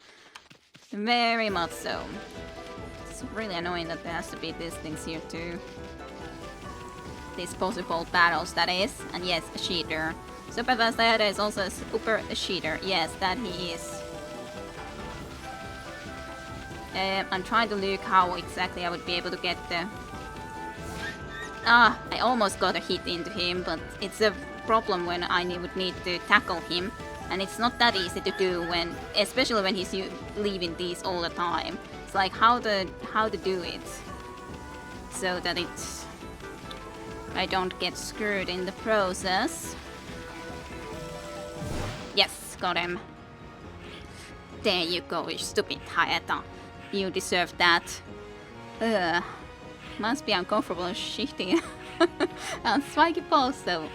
Very much so. It's really annoying that there has to be these things here too. These possible battles, that is. And yes, a cheater. Super Fast Hayato is also a super cheater. Yes, that he is. I'm trying to look how exactly I would be able to get the... I almost got a hit into him, but it's a problem when I would need to tackle him. And it's not that easy to do when, especially when he's leaving these all the time. It's like how to do it so that I don't get screwed in the process. Yes, got him. There you go, you stupid Hayato. You deserve that. Must be uncomfortable shifting on spiky balls though.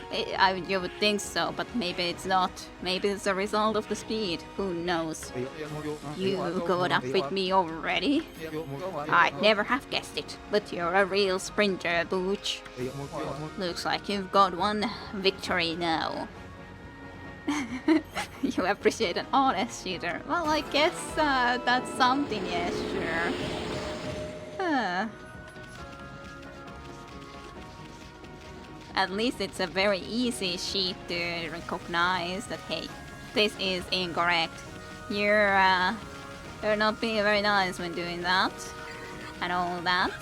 You would think so, but maybe it's not. Maybe it's a result of the speed. Who knows? You got up with me already? I'd never have guessed it, but you're a real sprinter, Booch. Looks like you've got one victory now. You appreciate an honest cheater. Well, I guess that's something, yes, sure. At least it's a very easy sheet to recognize that, hey, this is incorrect. You're not being very nice when doing that. And all that.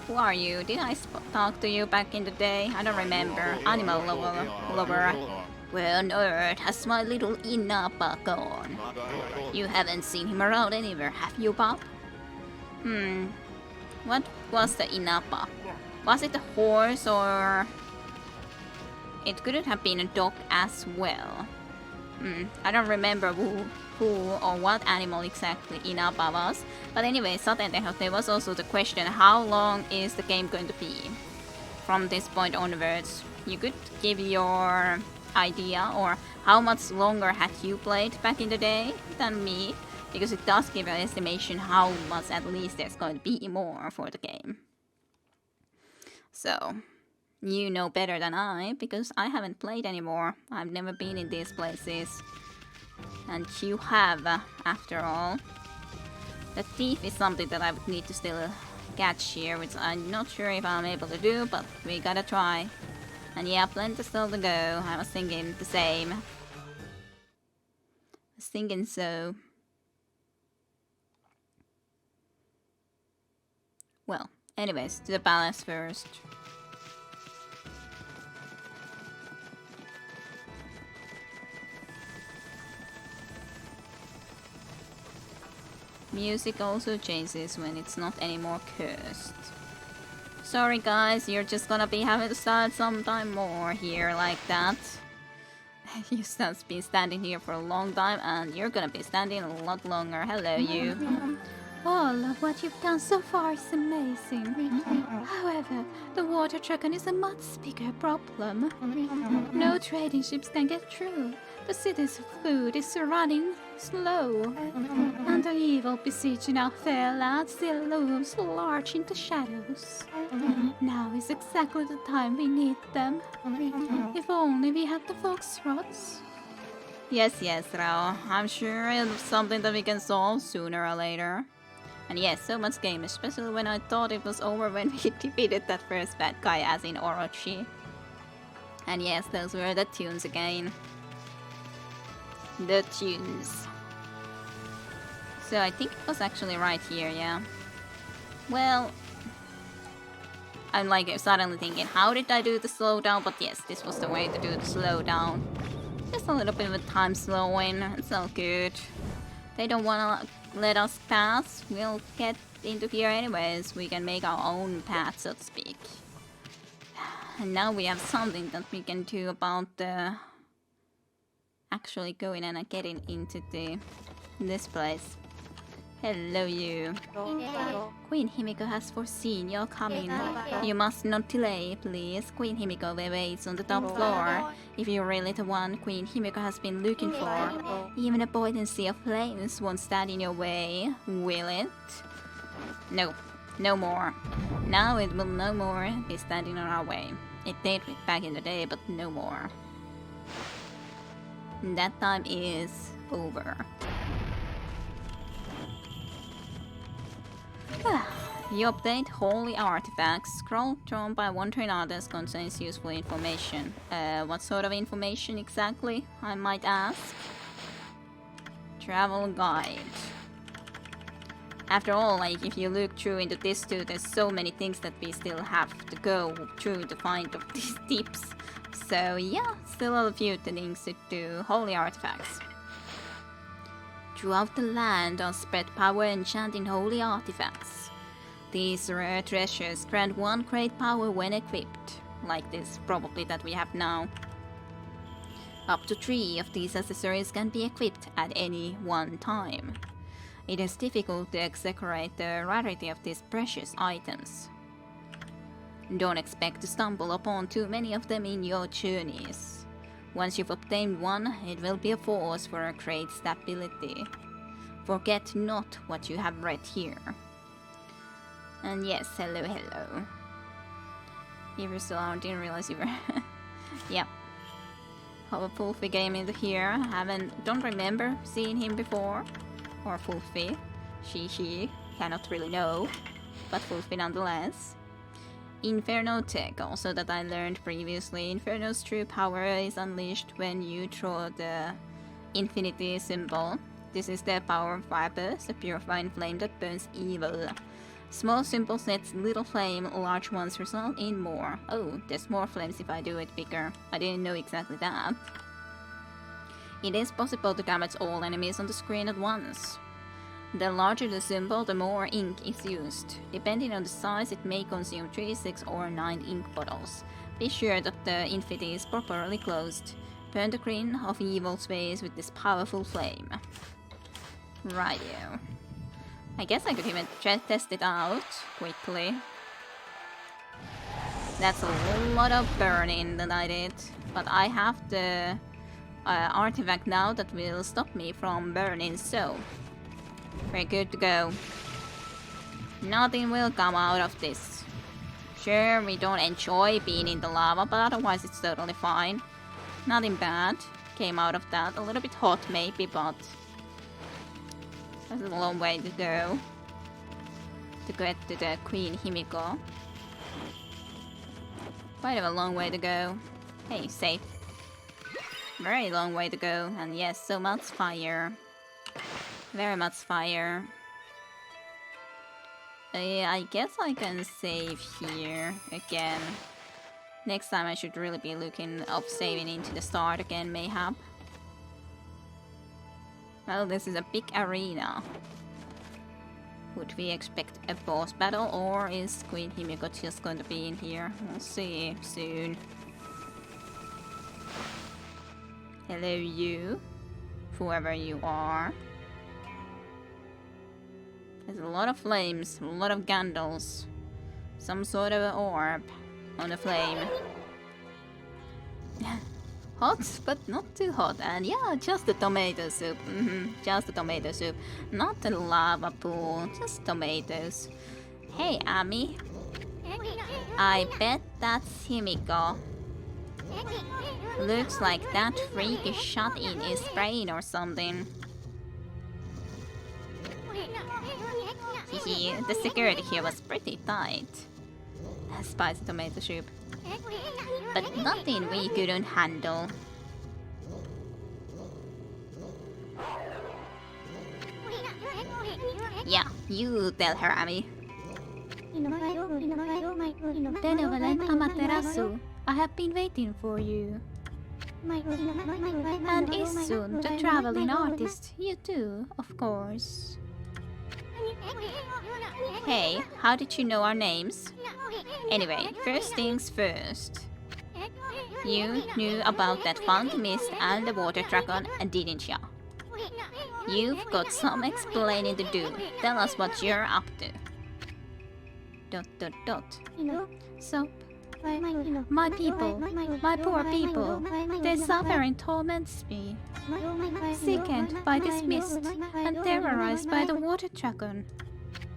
Who are you? Did I talk to you back in the day? I don't remember. Animal lover. Where on earth has my little Inapa gone? You haven't seen him around anywhere, have you, Bob? What was the Inapa? Was it a horse or... It couldn't have been a dog as well. I don't remember who or what animal exactly Inapa was. But anyway, suddenly there was also the question, how long is the game going to be? from this point onwards. You could give your idea, or how much longer had you played back in the day than me, because it does give an estimation how much at least there's going to be more for the game. So, you know better than I, because I haven't played anymore. I've never been in these places. And you have, after all. The thief is something that I would need to still catch here, which I'm not sure if I'm able to do, but we gotta try. And yeah, plenty still to go. I was thinking the same. I was thinking so. Well, anyways, to the palace first. Music also changes when it's not anymore cursed. Sorry guys, you're just gonna be having to start sometime more here like that. You've been standing here for a long time and you're gonna be standing a lot longer. Hello you. All of what you've done so far is amazing. However, the water dragon is a much bigger problem. No trading ships can get through. The city's food is running slow. And the evil besieging our fair land still looms large in the shadows. Now is exactly the time we need them. If only we had the foxtrots. Yes, Rao. I'm sure it's something that we can solve sooner or later. And yes, so much game, especially when I thought it was over when we defeated that first bad guy as in Orochi. And yes, those were the tunes again. The tunes. So I think it was actually right here, yeah. Well, I'm like suddenly thinking, how did I do the slowdown? But yes, this was the way to do the slowdown. Just a little bit of a time slowing, it's all good. They don't wanna let us pass, we'll get into here anyways. We can make our own path, so to speak. And now we have something that we can do about actually going and getting into this place. Hello you. Queen Himiko has foreseen your coming. You must not delay, please. Queen Himiko waits on the top floor. If you're really the one Queen Himiko has been looking for, even a buoyancy of flames won't stand in your way, will it? No, no more. Now it will no more be standing on our way. It did back in the day, but no more. That time is over. You obtained holy artifacts. Scroll drawn by wandering artists contains useful information. What sort of information exactly, I might ask? Travel guide. After all, like if you look through into this too, there's so many things that we still have to go through to find these tips. So yeah, still a few things to do. Holy artifacts. Throughout the land are spread power enchanting holy artifacts. These rare treasures grant one great power when equipped, like this probably that we have now. Up to 3 of these accessories can be equipped at any one time. It is difficult to exaggerate the rarity of these precious items. Don't expect to stumble upon too many of them in your journeys. Once you've obtained one, it will be a force for a great stability. Forget not what you have read here. And yes, hello. You were still on, didn't realize you were. Yep. Have a Fulfi game into here. Don't remember seeing him before. Or Fulfi. She, cannot really know. But Fulfi nonetheless. Inferno tech, also that I learned previously. Inferno's true power is unleashed when you throw the infinity symbol. This is the power of vipers, a purifying flame that burns evil. Small symbol sets little flame, large ones result in more. Oh, there's more flames if I do it bigger. I didn't know exactly that. It is possible to damage all enemies on the screen at once. The larger the symbol, the more ink is used. Depending on the size, it may consume 3, 6 or 9 ink bottles. Be sure that the infinity is properly closed. Burn the grin of evil's face with this powerful flame. Rightio. I guess I could even test it out quickly. That's a lot of burning that I did. But I have the artifact now that will stop me from burning, so we're good to go. Nothing will come out of this. Sure, we don't enjoy being in the lava, but otherwise it's totally fine. Nothing bad came out of that. A little bit hot maybe, but that's a long way to go to get to the Queen Himiko. Quite a long way to go. Hey, safe. Very long way to go, and yes, so much fire. Very much fire. I guess I can save here again. Next time I should really be looking of saving into the start again, mayhap. Well, this is a big arena. Would we expect a boss battle, or is Queen Himiko just going to be in here? We'll see soon. Hello you, whoever you are. There's a lot of flames, a lot of candles. Some sort of an orb on a flame. Hot, but not too hot. And yeah, just the tomato soup. Just the tomato soup. Not the lava pool, just tomatoes. Hey, Ami. I bet that's Himiko. Looks like that freak is shot in his brain or something. Hehe, the security here was pretty tight. Spicy tomato soup. But nothing we couldn't handle. Yeah, you tell her, Ami. Benevolent Amaterasu, I have been waiting for you. And Isun, the traveling artist, you too, of course. Hey, how did you know our names? Anyway, first things first. You knew about that funky mist and the water dragon, didn't ya? You've got some explaining to do. Tell us what you're up to. ... So, my people, my poor people, they suffer and torments me. Sickened by this mist and terrorized by the water dragon.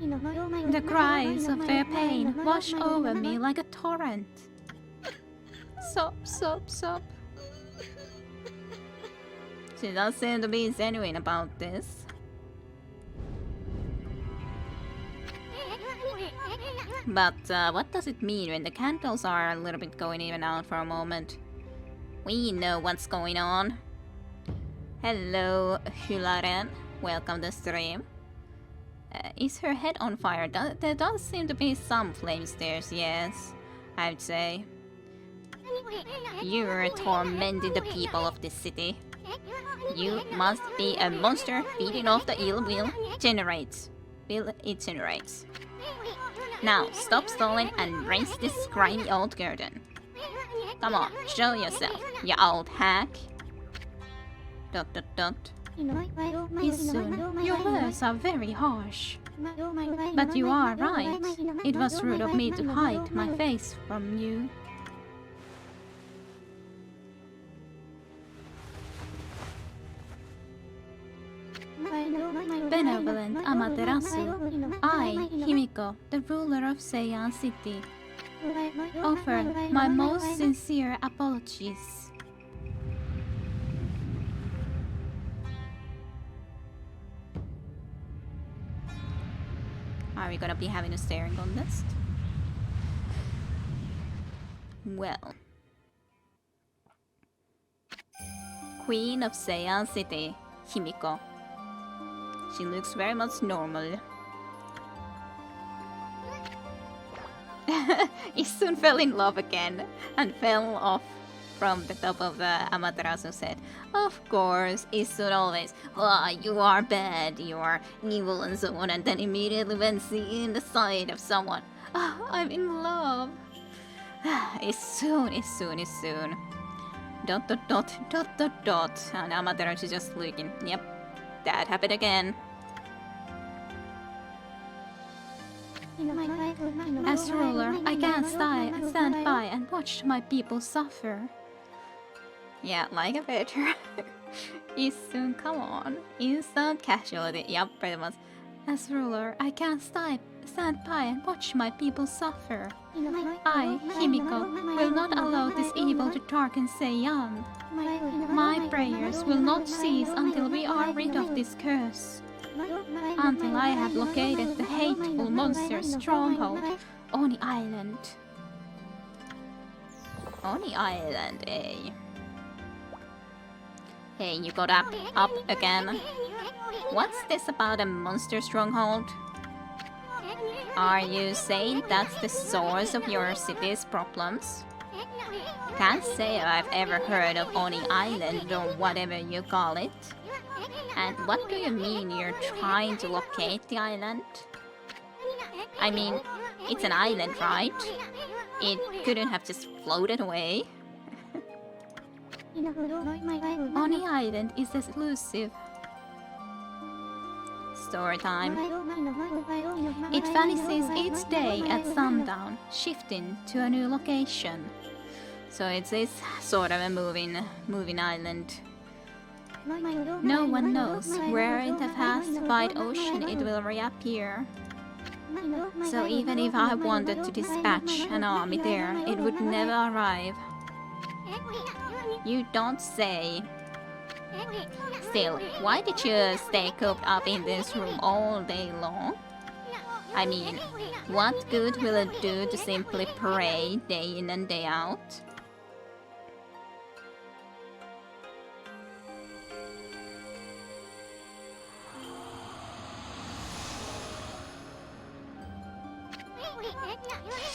The cries of their pain wash over me like a torrent. Sob, sob, sob. She does seem to be genuine about this. But what does it mean when the candles are a little bit going in and out for a moment? We know what's going on. Hello, Hularen. Welcome to the stream. Is her head on fire? There does seem to be some flames there, yes, I'd say. You're tormenting the people of this city. You must be a monster feeding off the ill will generates. It generates. Now, stop stalling and raise this grimy old curtain. Come on, show yourself, you old hack. ... Isun, your words are very harsh. But you are right. It was rude of me to hide my face from you. Benevolent Amaterasu, I, Himiko, the ruler of Seiyan City, offer my most sincere apologies. Are we gonna be having a staring contest? Well. Queen of Seiyan City, Himiko. She looks very much normal. He soon fell in love again and fell off from the top of the Amaterasu's head. Of course, Isun always, oh, you are bad, you are evil and so on, and then immediately when seeing the side of someone, oh, I'm in love. Isun. Dot. And Amaterasu just looking, yep, that happened again. As ruler, I can't stand by and watch my people suffer. Yeah, like a veteran. Issun, come on. Instant casualty. Yup, pretty much. As ruler, I can't stand by and watch my people suffer. I, Himiko, will not allow this evil to darken Seiyan. My prayers will not cease until we are rid of this curse. Until I have located the hateful monster's stronghold, Oni Island. Oni Island, eh? Hey, you got up again. What's this about a monster stronghold? Are you saying that's the source of your city's problems? Can't say I've ever heard of Oni Island or whatever you call it. And what do you mean you're trying to locate the island? I mean, it's an island, right? It couldn't have just floated away. Oni Island is elusive. Story time. It vanishes each day at sundown, shifting to a new location. So it's this sort of a moving island. No one knows where in the vast wide ocean it will reappear. So even if I wanted to dispatch an army there, it would never arrive. You don't say. Still, why did you stay cooped up in this room all day long? I mean, what good will it do to simply pray day in and day out?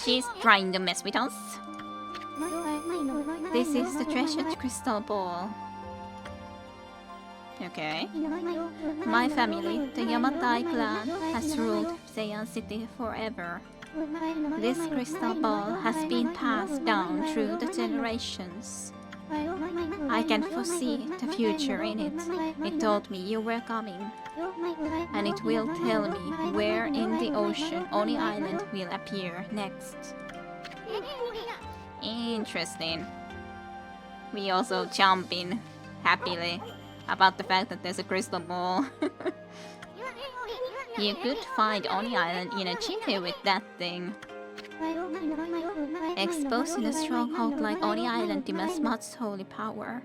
She's trying to mess with us. This is the treasured crystal ball. Okay. My family, the Yamatai clan, has ruled Seiyan City forever. This crystal ball has been passed down through the generations. I can foresee the future in it. It told me you were coming. And it will tell me where in the ocean Oni Island will appear next. Interesting. We also jump in happily about the fact that there's a crystal ball. You could find Oni Island in a jiffy with that thing. Exposing a stronghold like Oni Island demands much holy power.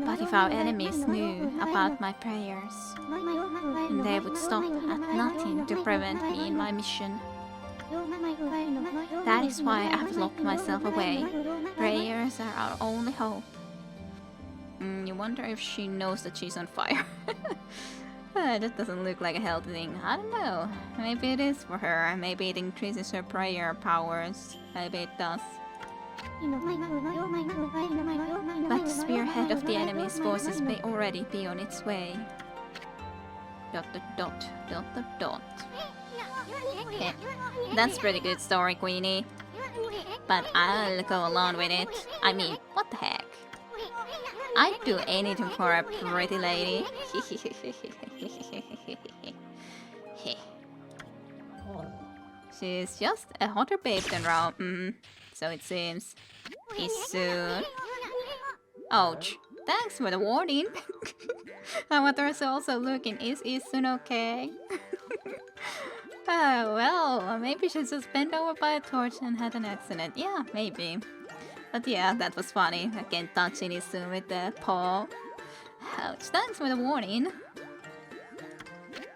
But if our enemies knew about my prayers, they would stop at nothing to prevent me in my mission. That is why I've locked myself away. Prayers are our only hope. You wonder if she knows that she's on fire. That doesn't look like a healthy thing. I don't know. Maybe it is for her. Maybe it increases her prayer powers. Maybe it does. But the spearhead of the enemy's forces may already be on its way. Dot dot dot dot dot dot. Yeah, that's pretty good story, Queenie. But I'll go along with it. I mean, what the heck? I'd do anything for a pretty lady. She's just a hotter babe than Rao. So it seems. Isun. Ouch. Thanks for the warning. Avatar's also looking. Is Isun okay? Well, maybe she just bent over by a torch and had an accident. Yeah, maybe. But yeah, that was funny. I can't touch Isun with the paw. Ouch, thanks for the warning.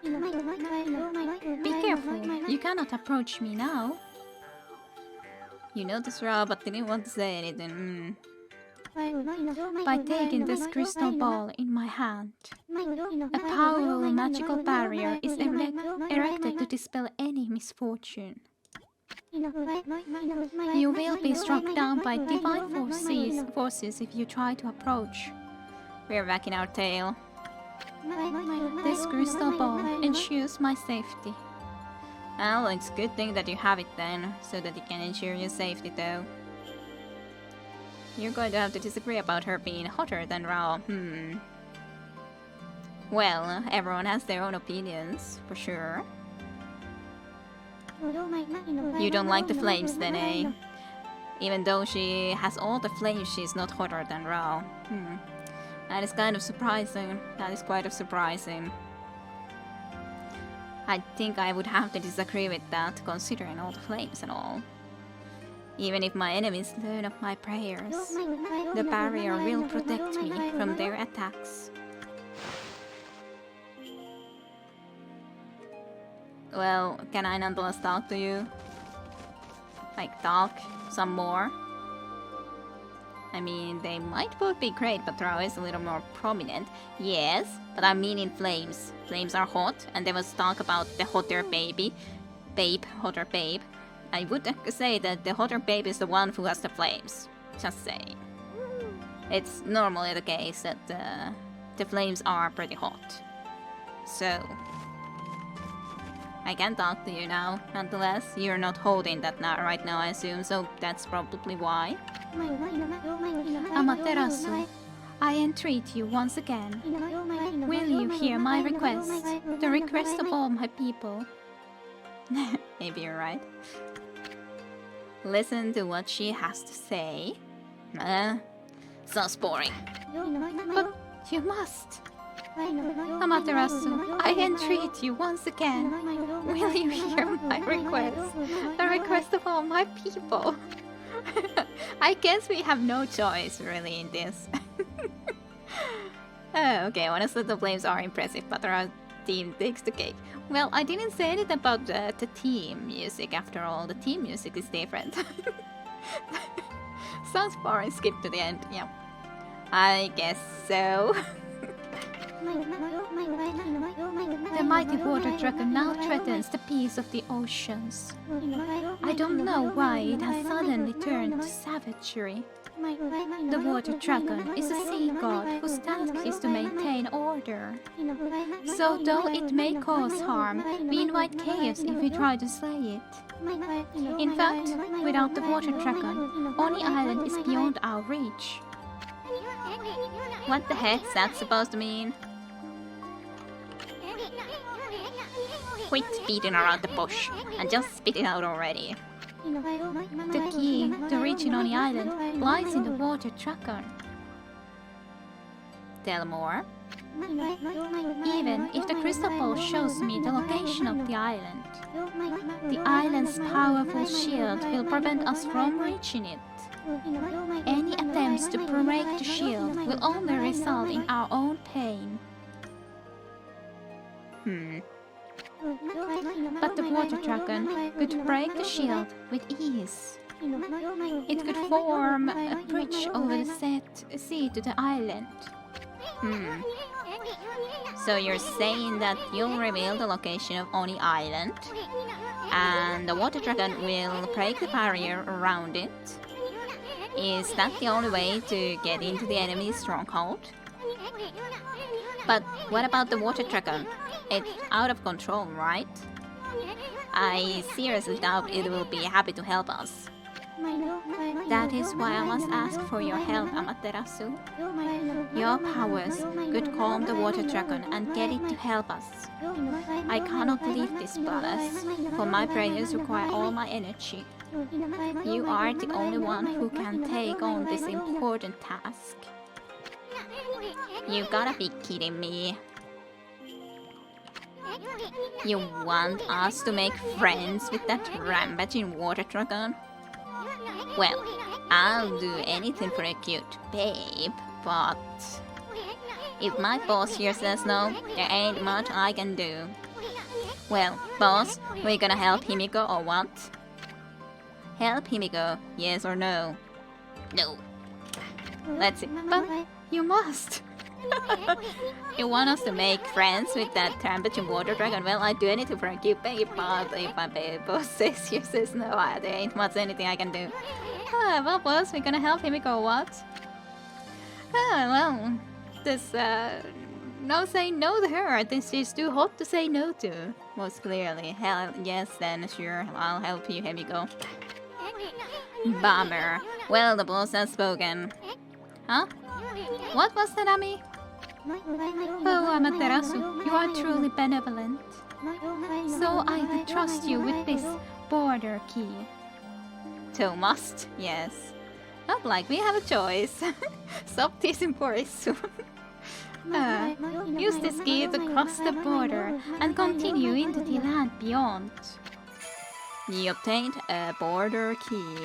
Be careful, you cannot approach me now. You noticed Ra, but didn't want to say anything. By taking this crystal ball in my hand, a powerful magical barrier is erected to dispel any misfortune. You will be struck down by divine forces if you try to approach. We're back in our tail. This crystal ball ensures my safety. Well, it's a good thing that you have it then, so that it can ensure your safety though. You're going to have to disagree about her being hotter than Rao. Well, everyone has their own opinions, for sure. You don't like the flames then, eh? Even though she has all the flames, she's not hotter than Rao. That is kind of surprising. That is quite surprising. I think I would have to disagree with that, considering all the flames and all. Even if my enemies learn of my prayers, the barrier will protect me from their attacks. Well, can I nonetheless talk to you? Like, talk some more? I mean, they might both be great, but Rao is a little more prominent. Yes, but I mean in flames. Flames are hot, and there was talk about the hotter baby. Hotter babe. I would say that the hotter babe is the one who has the flames. Just saying. It's normally the case that the flames are pretty hot. So, I can talk to you now, nonetheless. You're not holding that right now, I assume, so that's probably why. Amaterasu, I entreat you once again. Will you hear my request, the request of all my people? Maybe you're right. Listen to what she has to say. Sounds boring. But you must. Amaterasu, I entreat you once again. Will you hear my request, the request of all my people? I guess we have no choice, really, in this. Oh, okay, honestly, the flames are impressive, but our team takes the cake. Well, I didn't say anything about the team music, after all. The team music is different. Sounds boring, skip to the end, yeah. I guess so. The mighty water dragon now threatens the peace of the oceans. I don't know why it has suddenly turned to savagery. The water dragon is a sea god whose task is to maintain order. So though it may cause harm, we invite chaos if we try to slay it. In fact, without the water dragon, Oni Island is beyond our reach. What the heck's that supposed to mean? Quit beating around the bush and just spit it out already. The key to reaching Oni Island lies in the water dragon. Tell more. Even if the crystal ball shows me the location of the island's powerful shield will prevent us from reaching it. Any attempts to break the shield will only result in our own pain. But the water dragon could break the shield with ease. It could form a bridge over the sea to the island. So you're saying that you'll reveal the location of Oni Island, and the water dragon will break the barrier around it? Is that the only way to get into the enemy's stronghold? But what about the water dragon? It's out of control, right? I seriously doubt it will be happy to help us. That is why I must ask for your help, Amaterasu. Your powers could calm the water dragon and get it to help us. I cannot leave this palace, for my prayers require all my energy. You are the only one who can take on this important task. You gotta be kidding me. You want us to make friends with that rampaging water dragon? Well, I'll do anything for a cute babe, but if my boss here says no, there ain't much I can do. Well, boss, we gonna help Himiko or what? Help Himiko, yes or no? No. Let's see. But you must. You want us to make friends with that rampaging water dragon? Well, I'd do anything for a cute babe, but if my babe boss says yes, says no, there ain't much anything I can do. Well, boss, we're gonna help Himiko or what? Well, this, no saying no to her. I think she's too hot to say no to. Most clearly. Hell, yes, then sure, I'll help you, Himiko. Bummer. Well, the boss has spoken. Huh? What was that, Ami? Oh, Amaterasu, you are truly benevolent. So I trust you with this border key. Thomas, yes. Not like we have a choice. Stop teasing Boris soon. Use this key to cross the border and continue into the land beyond. You obtained a border key.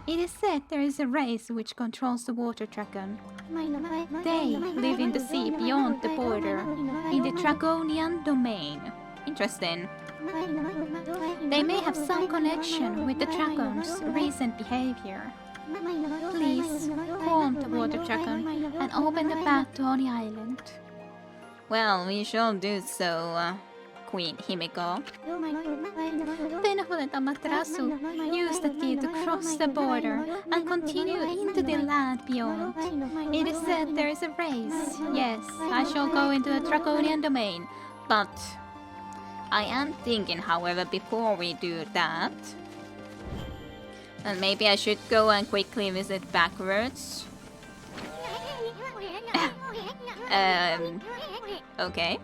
It is said there is a race which controls the water dragon. They live in the sea beyond the border, in the Dragonian domain. Interesting. They may have some connection with the dragon's recent behavior. Please, calm the water dragon and open the path to Oni Island. Well, we shall do so, Queen Himiko. Benevolent Amaterasu, use the key to cross the border and continue into the land beyond. It is said there is a race. Yes, I shall go into the Draconian domain. But I am thinking, however, before we do that, and maybe I should go and quickly visit backwards. Okay.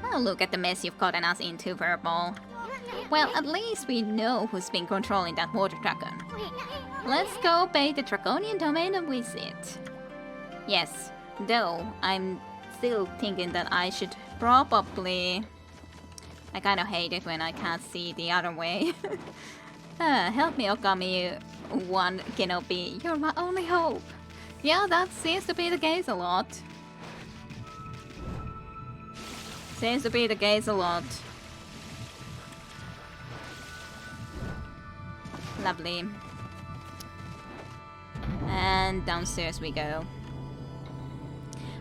Oh, look at the mess you've gotten us into, Verbal. Well, at least we know who's been controlling that water dragon. Let's go pay the Draconian domain a visit. Yes, though I'm still thinking that I should probably... I kind of hate it when I can't see the other way. Help me, Okami, one Kenobi. You're my only hope. Yeah, that seems to be the case a lot. Seems to be the case a lot. Lovely. And downstairs we go.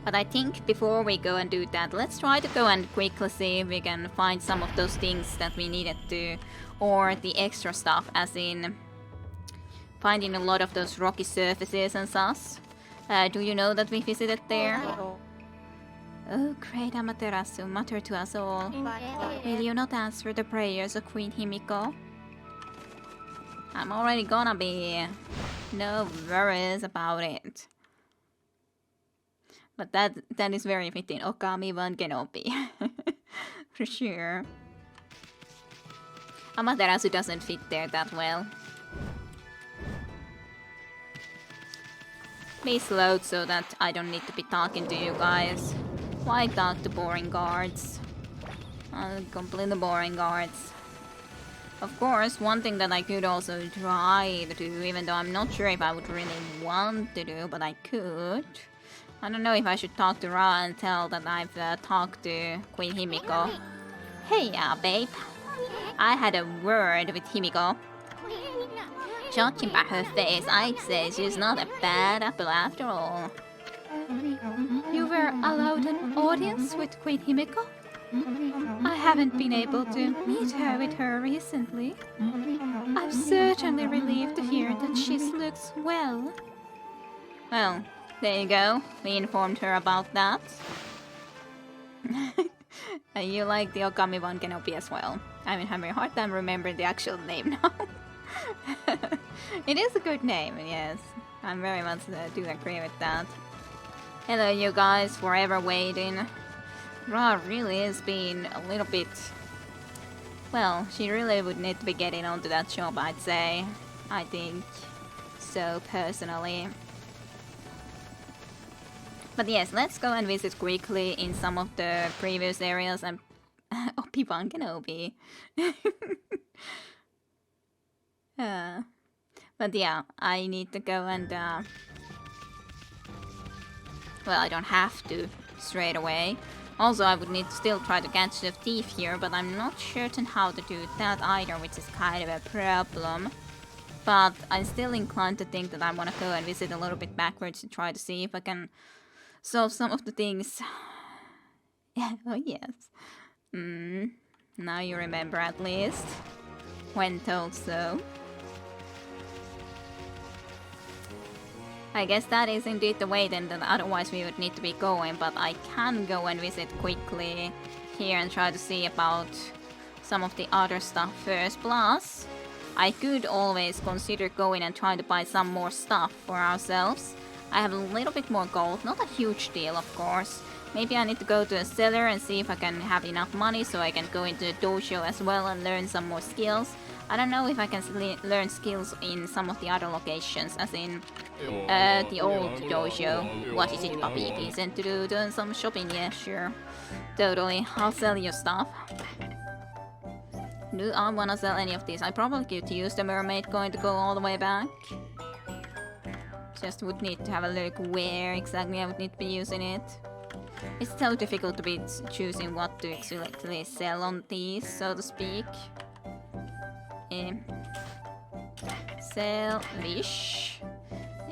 But I think before we go and do that, let's try to go and quickly see if we can find some of those things that we needed to, or the extra stuff, as in finding a lot of those rocky surfaces and such. Do you know that we visited there? Oh, great Amaterasu, mutter to us all. Will you not answer the prayers of Queen Himiko? I'm already gonna be. No worries about it. But that is very fitting. Okami one Kenobi. For sure. Amaterasu doesn't fit there that well. Please load so that I don't need to be talking to you guys. Why talk to boring guards? Completely boring guards. Of course, one thing that I could also try to do, even though I'm not sure if I would really want to do, but I could. I don't know if I should talk to Ra and tell that I've talked to Queen Himiko. Hey, babe. I had a word with Himiko. Judging by her face, I'd say she's not a bad apple after all. You were allowed an audience with Queen Himiko? I haven't been able to meet her with her recently. I'm certainly relieved to hear that she looks well. Well, there you go. We informed her about that. You like the Okami one Kenobi as well. I'm having a hard time remembering the actual name now. It is a good name, yes. I very much do agree with that. Hello, you guys, forever waiting. Ra really is being a little bit... Well, she really would need to be getting onto that job, I'd say. I think so, personally. But yes, let's go and visit quickly in some of the previous areas and... Obi-Wan Kenobi. But yeah, I need to go and... Well, I don't have to straight away. Also, I would need to still try to catch the thief here, but I'm not certain how to do that either, which is kind of a problem. But I'm still inclined to think that I want to go and visit a little bit backwards to try to see if I can solve some of the things. Yeah, oh yes. Now you remember at least. When told so. I guess that is indeed the way then, that otherwise we would need to be going, but I can go and visit quickly here and try to see about some of the other stuff first. Plus, I could always consider going and trying to buy some more stuff for ourselves. I have a little bit more gold, not a huge deal of course, Maybe I need to go to a cellar and see if I can have enough money so I can go into a dojo as well and learn some more skills. I don't know if I can learn skills in some of the other locations, as in the old dojo. What is it, puppy? Be sent to do doing some shopping? Yeah, sure. Totally. I'll sell you stuff. Do I wanna sell any of these? I probably could use the mermaid coin to go all the way back. Just would need to have a look where exactly I would need to be using it. It's so difficult to be choosing what to actually sell on these, so to speak. Sell fish.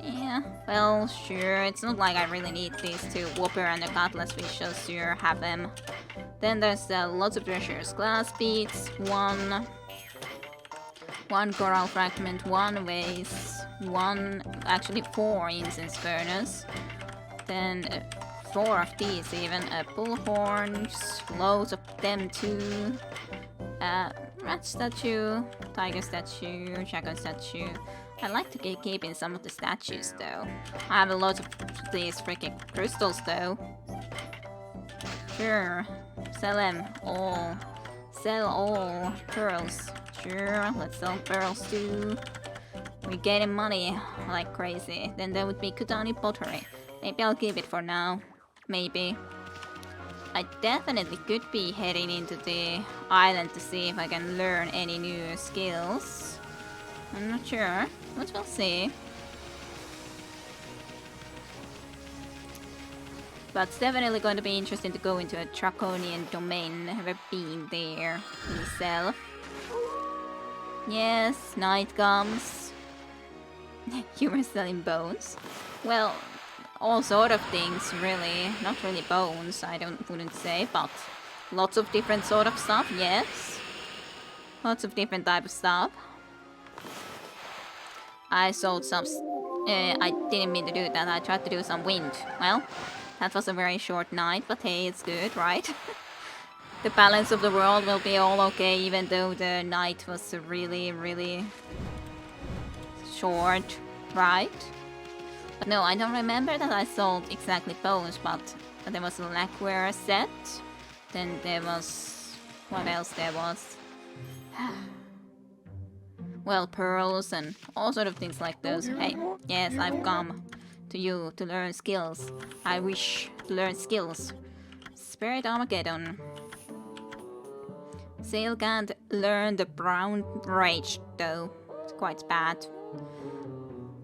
Yeah, well, sure. It's not like I really need these two whopper and the cutlass fish, so sure, have them. Then there's lots of treasures. Glass beads, one coral fragment, one vase, actually 4 incense furnace. Then 4 of these even, bullhorns, loads of them too. Rat statue, tiger statue, dragon statue. I like to keep in some of the statues though. I have a lot of these freaking crystals though. Sure, sell them all. Sell all pearls. Sure, let's sell pearls too. We're getting money like crazy. Then there would be Kutani pottery. Maybe I'll keep it for now. Maybe. I definitely could be heading into the island to see if I can learn any new skills. I'm not sure, but we'll see. But it's definitely going to be interesting to go into a draconian domain. Never been there myself. Yes, night comes. You were selling bones? Well, all sort of things, really. Not really bones, wouldn't say, but lots of different sort of stuff, yes. Lots of different type of stuff. I sold some... I didn't mean to do that, I tried to do some wind. Well, that was a very short night, but hey, it's good, right? The balance of the world will be all okay, even though the night was really, really short, right? But no, I don't remember that I sold exactly bones, but there was a lacquer set. Then there was... what else there was? Well, pearls and all sort of things like those. Hey, yes, I've come to you to learn skills. I wish to learn skills. Spirit Armageddon. Sail can't learn the brown rage though. It's quite bad.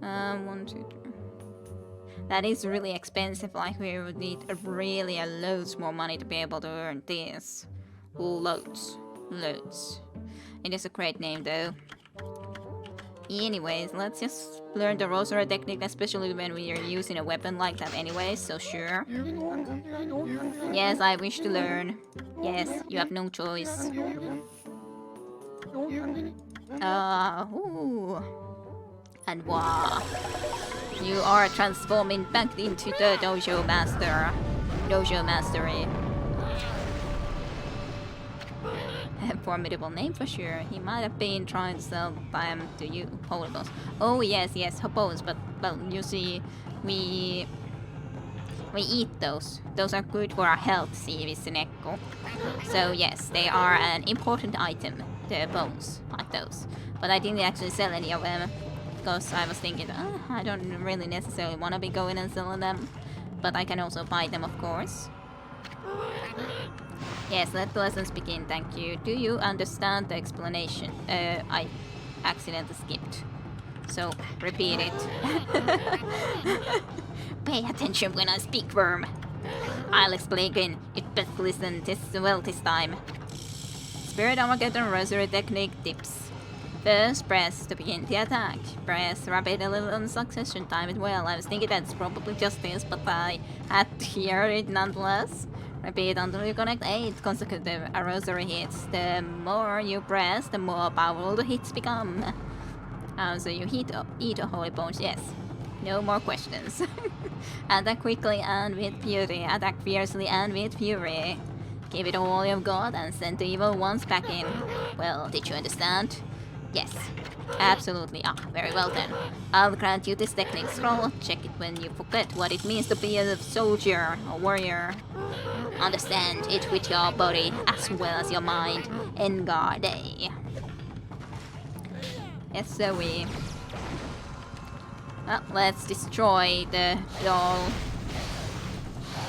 1, 2, 3. That is really expensive, like we would need really a loads more money to be able to earn this. Loads. It is a great name though. Anyways, let's just learn the rosary technique, especially when we are using a weapon like that anyway, so sure. Yes, I wish to learn. Yes, you have no choice. Ooh. And wow. You are transforming back into the dojo master. Dojo mastery. A formidable name for sure. He might have been trying to sell them to you, holy bones. Oh yes, hoppos, but well, you see, we eat those. Those are good for our health, Siivissinekko. So yes, they are an important item, the bones, like those. But I didn't actually sell any of them, because I was thinking, I don't really necessarily want to be going and selling them. But I can also buy them, of course. Yes, let the lessons begin, thank you. Do you understand the explanation? I accidentally skipped. So, repeat it. Pay attention when I speak, worm. I'll explain again. You best listen this time. Spirit Armageddon Rosary Technique tips. First, press to begin the attack. Press rapid a little on succession time as well. I was thinking that's probably just this, but I had to hear it nonetheless. Repeat until you connect 8 consecutive rosary hits. The more you press, the more powerful the hits become. So you eat a holy bones, yes. No more questions. Attack quickly and with beauty. Attack fiercely and with fury. Give it all you've got and send the evil ones back in. Well, did you understand? Yes, absolutely. Ah, very well then. I'll grant you this technique scroll. Check it when you forget what it means to be a soldier, a warrior. Understand it with your body as well as your mind. Engarde. Yes, so we. Well, let's destroy the doll.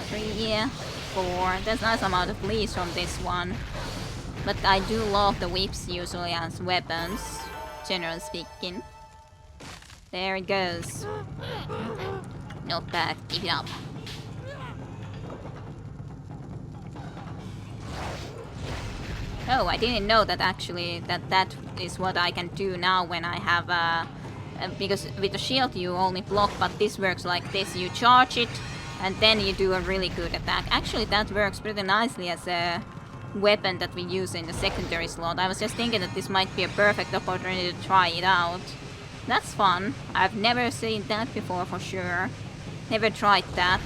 3, 4. There's nice amount of leaves from this one. But I do love the whips usually as weapons, generally speaking. There it goes. Not bad, keep it up. Oh, I didn't know that actually that is what I can do now when I have because with the shield you only block, but this works like this. You charge it and then you do a really good attack. Actually, that works pretty nicely as a weapon that we use in the secondary slot. I was just thinking that this might be a perfect opportunity to try it out. That's fun. I've never seen that before for sure. Never tried that.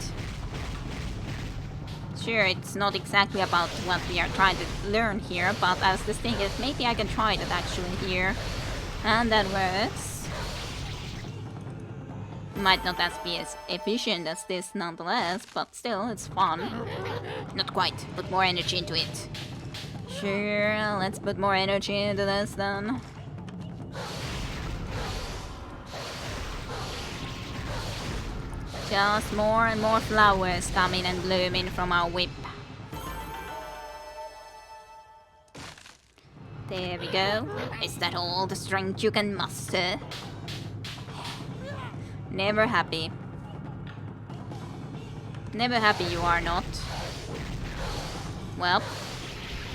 Sure, it's not exactly about what we are trying to learn here, but I was just thinking that maybe I can try that actually here. And that works. Might not be as efficient as this nonetheless, but still, it's fun. Not quite. Put more energy into it. Sure, let's put more energy into this then. Just more and more flowers coming and blooming from our whip. There we go. Is that all the strength you can muster? Never happy. Never happy you are not. Well,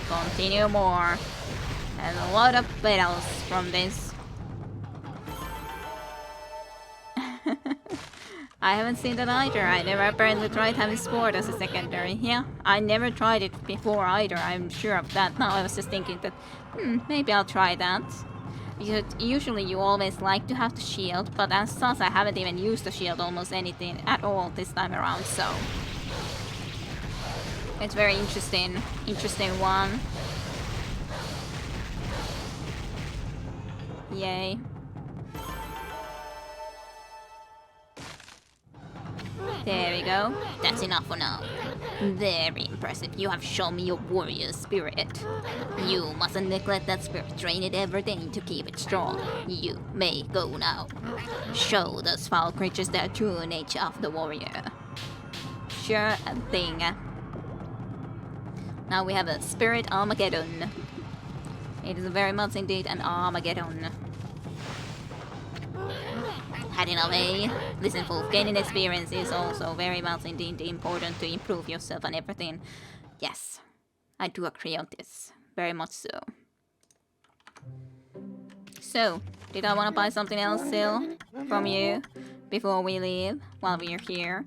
continue more. And a lot of petals from this. I haven't seen that either. I never apparently tried having sport as a secondary. Yeah, I never tried it before either. I'm sure of that. Now I was just thinking that, maybe I'll try that. Because usually you always like to have the shield, but as such I haven't even used the shield almost anything at all this time around, so... It's very interesting one. Yay. There we go. That's enough for now. Very impressive. You have shown me your warrior spirit. You mustn't neglect that spirit. Train it every day to keep it strong. You may go now. Show those foul creatures the true nature of the warrior. Sure thing. Now we have a Spirit Armageddon. It is very much indeed an Armageddon. Had enough, eh? Listen, folks, gaining experience is also very much indeed important to improve yourself and everything. Yes, I do agree on this. Very much so. So, did I want to buy something else still from you before we leave while we are here?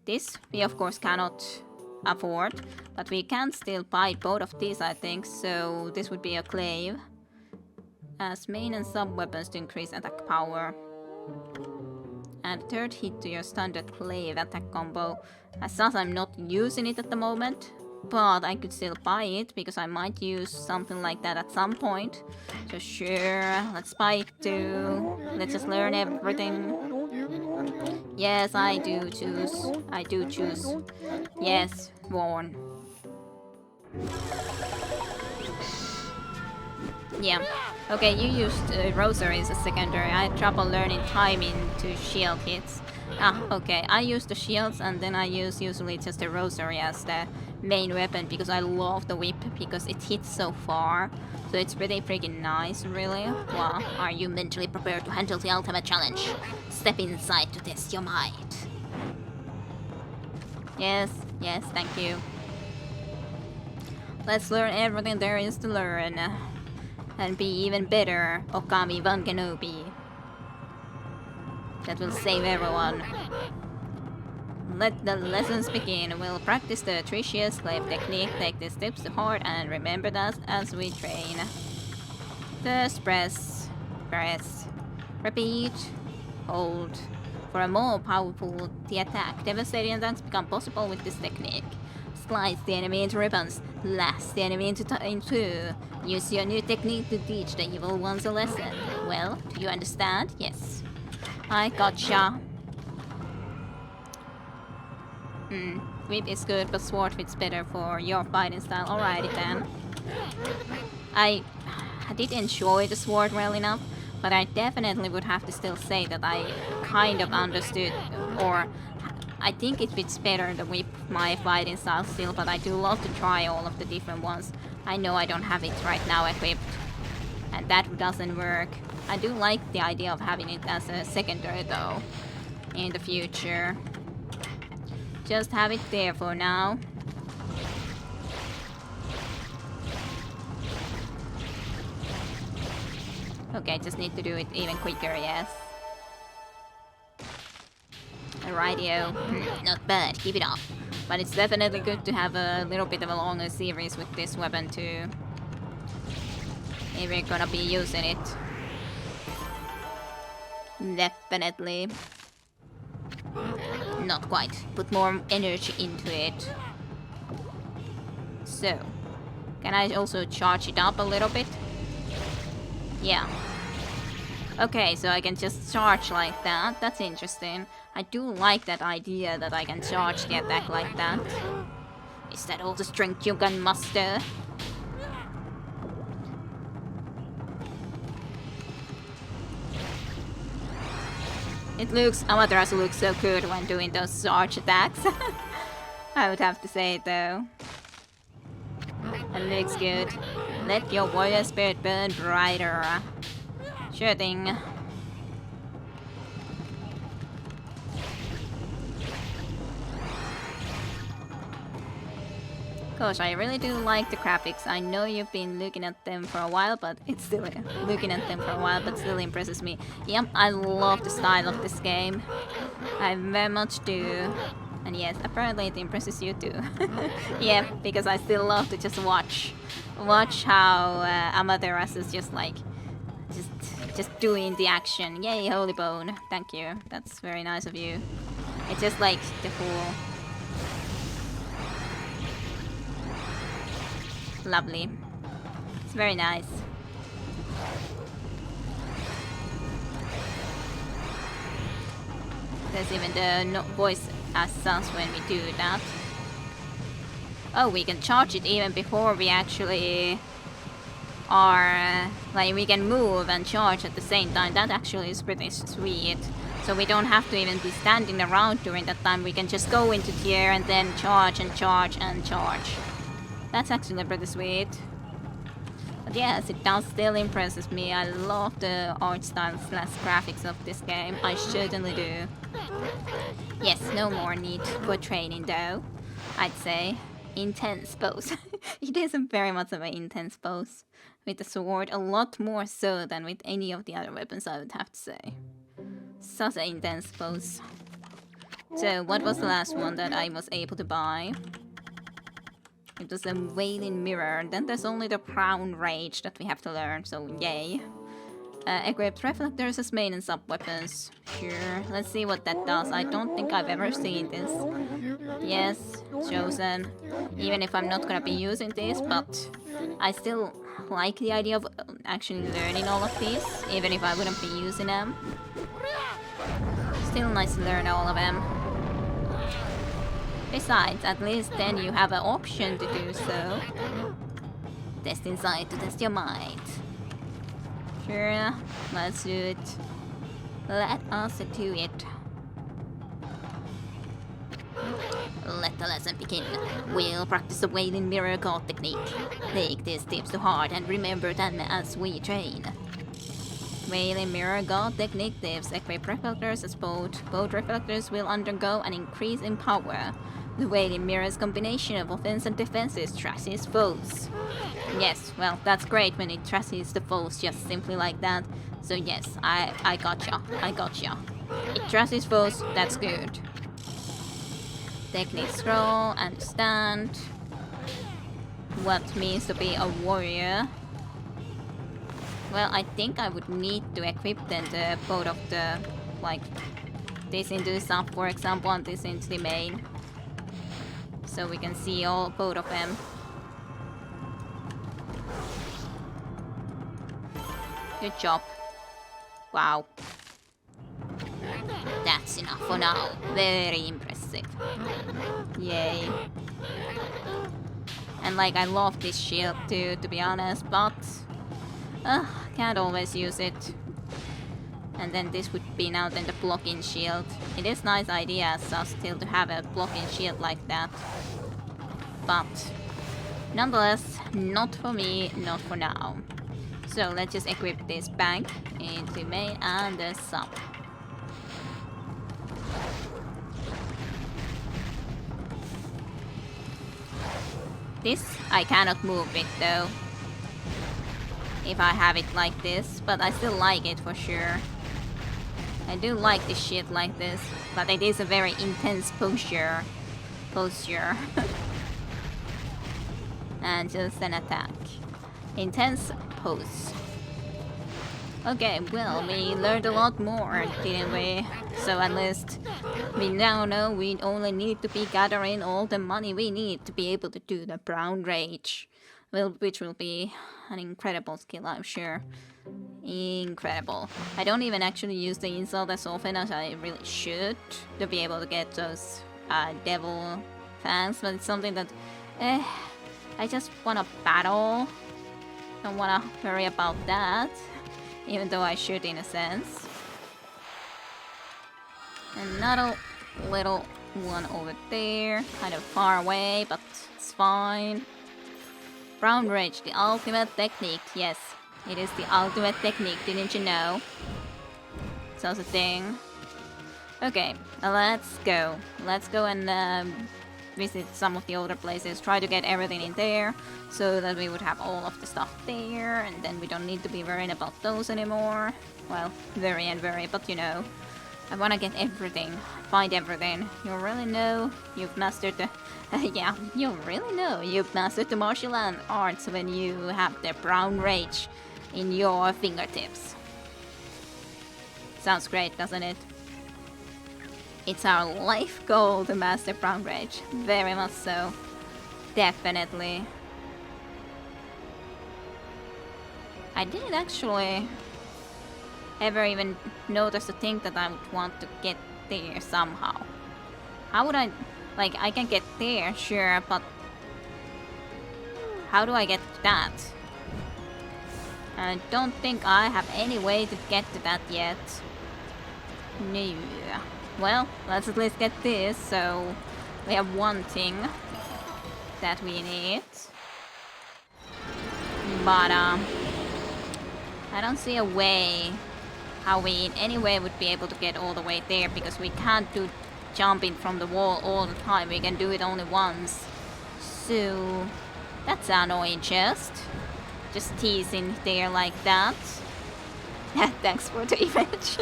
This we of course cannot afford, but we can still buy both of these, I think. So this would be a clave. As main and sub weapons to increase attack power. And third hit to your standard clave attack combo. As such, I'm not using it at the moment, but I could still buy it because I might use something like that at some point. So sure, let's buy it too. Let's just learn everything. Yes, I do choose. I do choose. Yes, Warn. Yeah. Okay, you used Rosary as a secondary. I had trouble learning timing to shield hits. Ah, okay. I use the shields and then I use usually just the Rosary as the main weapon because I love the whip because it hits so far. So it's pretty freaking nice, really. Well, are you mentally prepared to handle the ultimate challenge? Step inside to test your might. Yes, thank you. Let's learn everything there is to learn. And be even better, Okami Van Kenobi. That will save everyone. Let the lessons begin. We'll practice the Tricious Clave technique, take these tips to heart, and remember that as we train. First press, repeat, hold, For a more powerful the attack, devastating attacks become possible with this technique. Slice the enemy into ribbons, blast the enemy in two. Use your new technique to teach the evil ones a lesson. Well, do you understand? Yes. I gotcha. Whip is good, but sword fits better for your fighting style. Alrighty then. I did enjoy the sword well enough, but I definitely would have to still say that I kind of understood, or I think it fits better the whip my fighting style still, but I do love to try all of the different ones. I know I don't have it right now equipped, and that doesn't work. I do like the idea of having it as a secondary though, in the future. Just have it there for now. Okay, just need to do it even quicker, yes. Rightio. Not bad, keep it up. But it's definitely good to have a little bit of a longer series with this weapon too. If we're gonna be using it. Definitely. Not quite. Put more energy into it. So, can I also charge it up a little bit? Yeah. Okay, so I can just charge like that. That's interesting. I do like that idea that I can charge the attack like that. Is that all the strength you can muster? Amaterasu looks so good when doing those charge attacks. I would have to say it though. It looks good. Let your warrior spirit burn brighter. Sure thing. Gosh, I really do like the graphics. I know you've been looking at them for a while, but it's still still impresses me. Yep, I love the style of this game. I very much do. And yes, apparently it impresses you too. Yeah, because I still love to just watch how Amaterasu is just like just doing the action. Yay, holy bone! Thank you. That's very nice of you. It's just like the whole. Lovely. It's very nice. There's even the voice as sounds when we do that. Oh, we can charge it even before we actually are... like, we can move and charge at the same time. That actually is pretty sweet. So we don't have to even be standing around during that time. We can just go into tier and then charge and charge and charge. That's actually pretty sweet. But yes, it does still impresses me. I love the art style / graphics of this game. I certainly do. Yes, no more need for training though. I'd say. Intense pose. It is very much of an intense pose. With the sword, a lot more so than with any of the other weapons, I would have to say. Such an intense pose. So, what was the last one that I was able to buy? It was a Wailing Mirror. Then there's only the Crown Rage that we have to learn, so yay. Equipped reflectors as main and sub-weapons. Sure, let's see what that does. I don't think I've ever seen this. Yes, chosen. Even if I'm not gonna be using this, but I still like the idea of actually learning all of these, even if I wouldn't be using them. Still nice to learn all of them. Besides, at least then you have an option to do so. Test inside to test your mind. Sure, let's do it. Let us do it. Let the lesson begin. We'll practice the Wailing Mirror God technique. Take these tips to heart and remember them as we train. Wailing Mirror God technique tips. Equip reflectors as both. Both reflectors will undergo an increase in power. The Wailing Mirror's combination of offense and defenses trashes foes. Yes, well, that's great when it trashes the foes just simply like that. So yes, I gotcha. It trashes foes, that's good. Technique scroll, understand. What means to be a warrior. Well, I think I would need to equip then both of the, like, this into the sub, for example, and this into the main. So we can see all both of them. Good job. Wow. That's enough for now. Very impressive. Yay. And like, I love this shield too, to be honest, but can't always use it. And then this would be now then the blocking shield. It is nice idea as us still to have a blocking shield like that. But nonetheless, not for me, not for now. So let's just equip this bank into main and the sub. This I cannot move it though, if I have it like this, but I still like it for sure. I do like this shit like this, but it is a very intense posture. And just an attack. Intense pose. Okay, well, we learned a lot more, didn't we? So at least we now know we only need to be gathering all the money we need to be able to do the Brown Rage. Which will be an incredible skill, I'm sure. Incredible. I don't even actually use the insult as often as I really should to be able to get those devil fangs, but it's something that I just wanna battle. Don't wanna worry about that, even though I should in a sense. Another little one over there, kind of far away, but it's fine. Brown Rage, the ultimate technique. Yes, it is the ultimate technique, didn't you know? Sounds a thing. Okay, let's go. Let's go and visit some of the older places, try to get everything in there, so that we would have all of the stuff there, and then we don't need to be worrying about those anymore. Well, very, but you know. I wanna get everything, find everything. You really know you've mastered the... yeah, you really know you've mastered the martial arts when you have the Brown Rage in your fingertips. Sounds great, doesn't it? It's our life goal to master Brown Rage. Very much so. Definitely. I didn't actually ever even notice to think that I would want to get there somehow. How would I... Like, I can get there, sure, but... How do I get to that? I don't think I have any way to get to that yet. No. Well, let's at least get this, so... We have one thing that we need. But, I don't see a way how we in any way would be able to get all the way there, because we can't do jumping from the wall all the time. We can do it only once. So that's annoying. Just teasing there like that. Thanks for the image.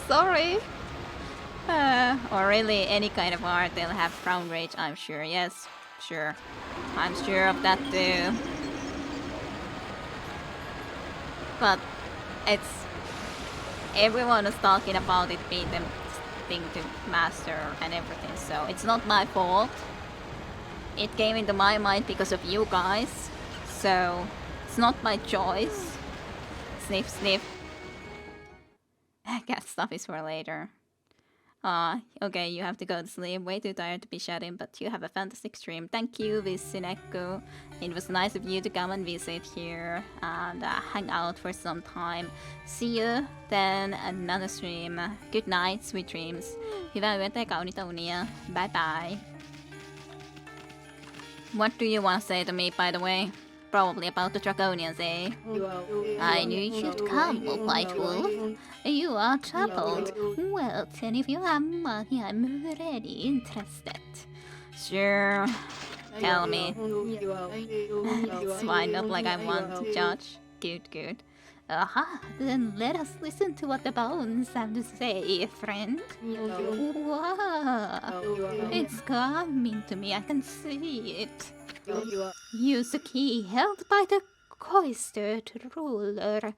Sorry. Or really any kind of art, they'll have Brown Rage, I'm sure. Yes, sure. I'm sure of that too. But it's... Everyone is talking about it being the thing to master and everything, so it's not my fault. It came into my mind because of you guys, so it's not my choice. Sniff, sniff. Cat stuff is for later. Okay, you have to go to sleep. Way too tired to be chatting, but you have a fantastic stream. Thank you, Visineko. It was nice of you to come and visit here and hang out for some time. See you then another stream. Good night, sweet dreams. Hyvää yötä ja kauniita unia. Bye bye. What do you want to say to me, by the way? Probably about the draconians, eh? I knew you'd come, White Wolf. You are troubled. Well, then if you have money, I'm already interested. Sure. Tell me. It's fine, not like I want to judge. Good. Aha, then let us listen to what the bones have to say, friend. Wow, it's coming to me, I can see it. Use the key held by the cloister to the ruler.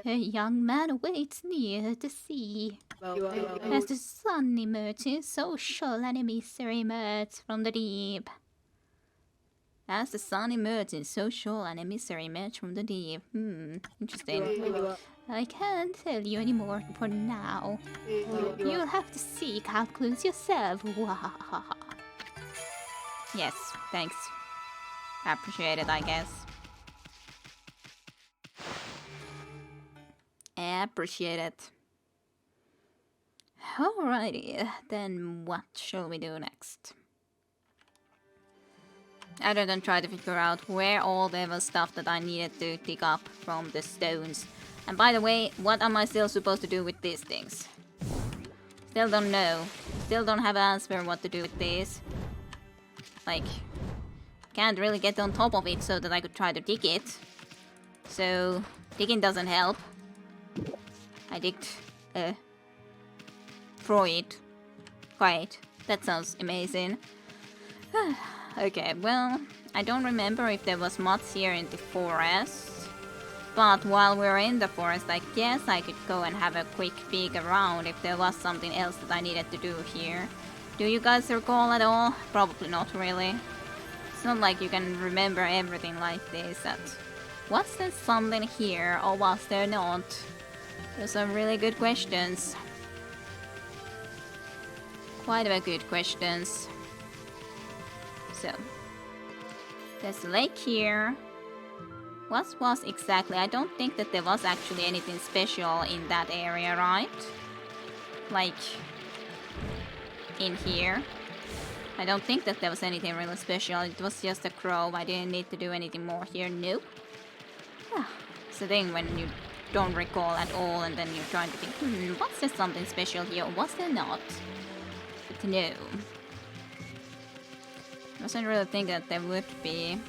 A young man waits near the sea. As the sun emerges, so shall an emissary emerge from the deep. As the sun emerges, so shall an emissary emerge from the deep. Interesting. I can't tell you anymore for now. You'll have to seek out clues yourself. Yes, thanks. I appreciate it, I guess. I appreciate it. Alrighty, then what shall we do next? Other than try to figure out where all there was stuff that I needed to dig up from the stones. And by the way, what am I still supposed to do with these things? Still don't know. Still don't have an answer what to do with these. Like, can't really get on top of it so that I could try to dig it. So, digging doesn't help. I digged Freud. Quiet. That sounds amazing. Okay, well, I don't remember if there was much here in the forest. But while we're in the forest, I guess I could go and have a quick peek around if there was something else that I needed to do here. Do you guys recall at all? Probably not really. It's not like you can remember everything like this. Was there something here or was there not? Those are really good questions. Quite a good questions. So, there's a lake here. What was exactly? I don't think that there was actually anything special in that area, right? Like, in here. I don't think that there was anything really special. It was just a crow. I didn't need to do anything more here. Nope. It's the thing when you don't recall at all and then you're trying to think, was there something special here or was there not? But no. I wasn't really thinking that there would be.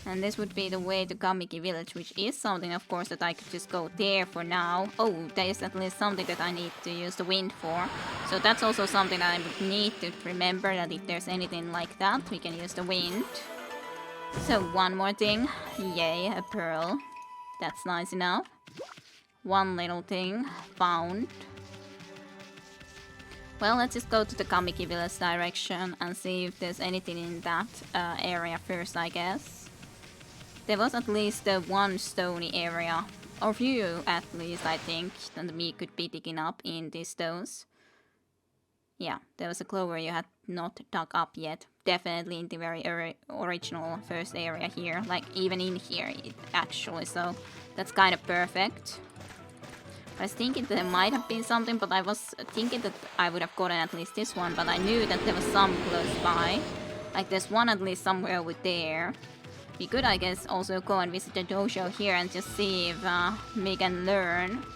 And this would be the way to Kamiki village, which is something of course that I could just go there for now. Oh, there is at least something that I need to use the wind for. So that's also something that I would need to remember, that if there's anything like that, we can use the wind. So one more thing. Yay, a pearl. That's nice enough. One little thing found. Well, let's just go to the Kamiki village direction and see if there's anything in that area first, I guess. There was at least one stony area, or few at least, I think, that we could be digging up in these stones. Yeah, there was a clover you had not dug up yet. Definitely in the very original first area here, like even in here actually, so that's kind of perfect. I was thinking there might have been something, but I was thinking that I would have gotten at least this one, but I knew that there was some close by. Like there's one at least somewhere over there. We could, I guess, also go and visit the dojo here and just see if we can learn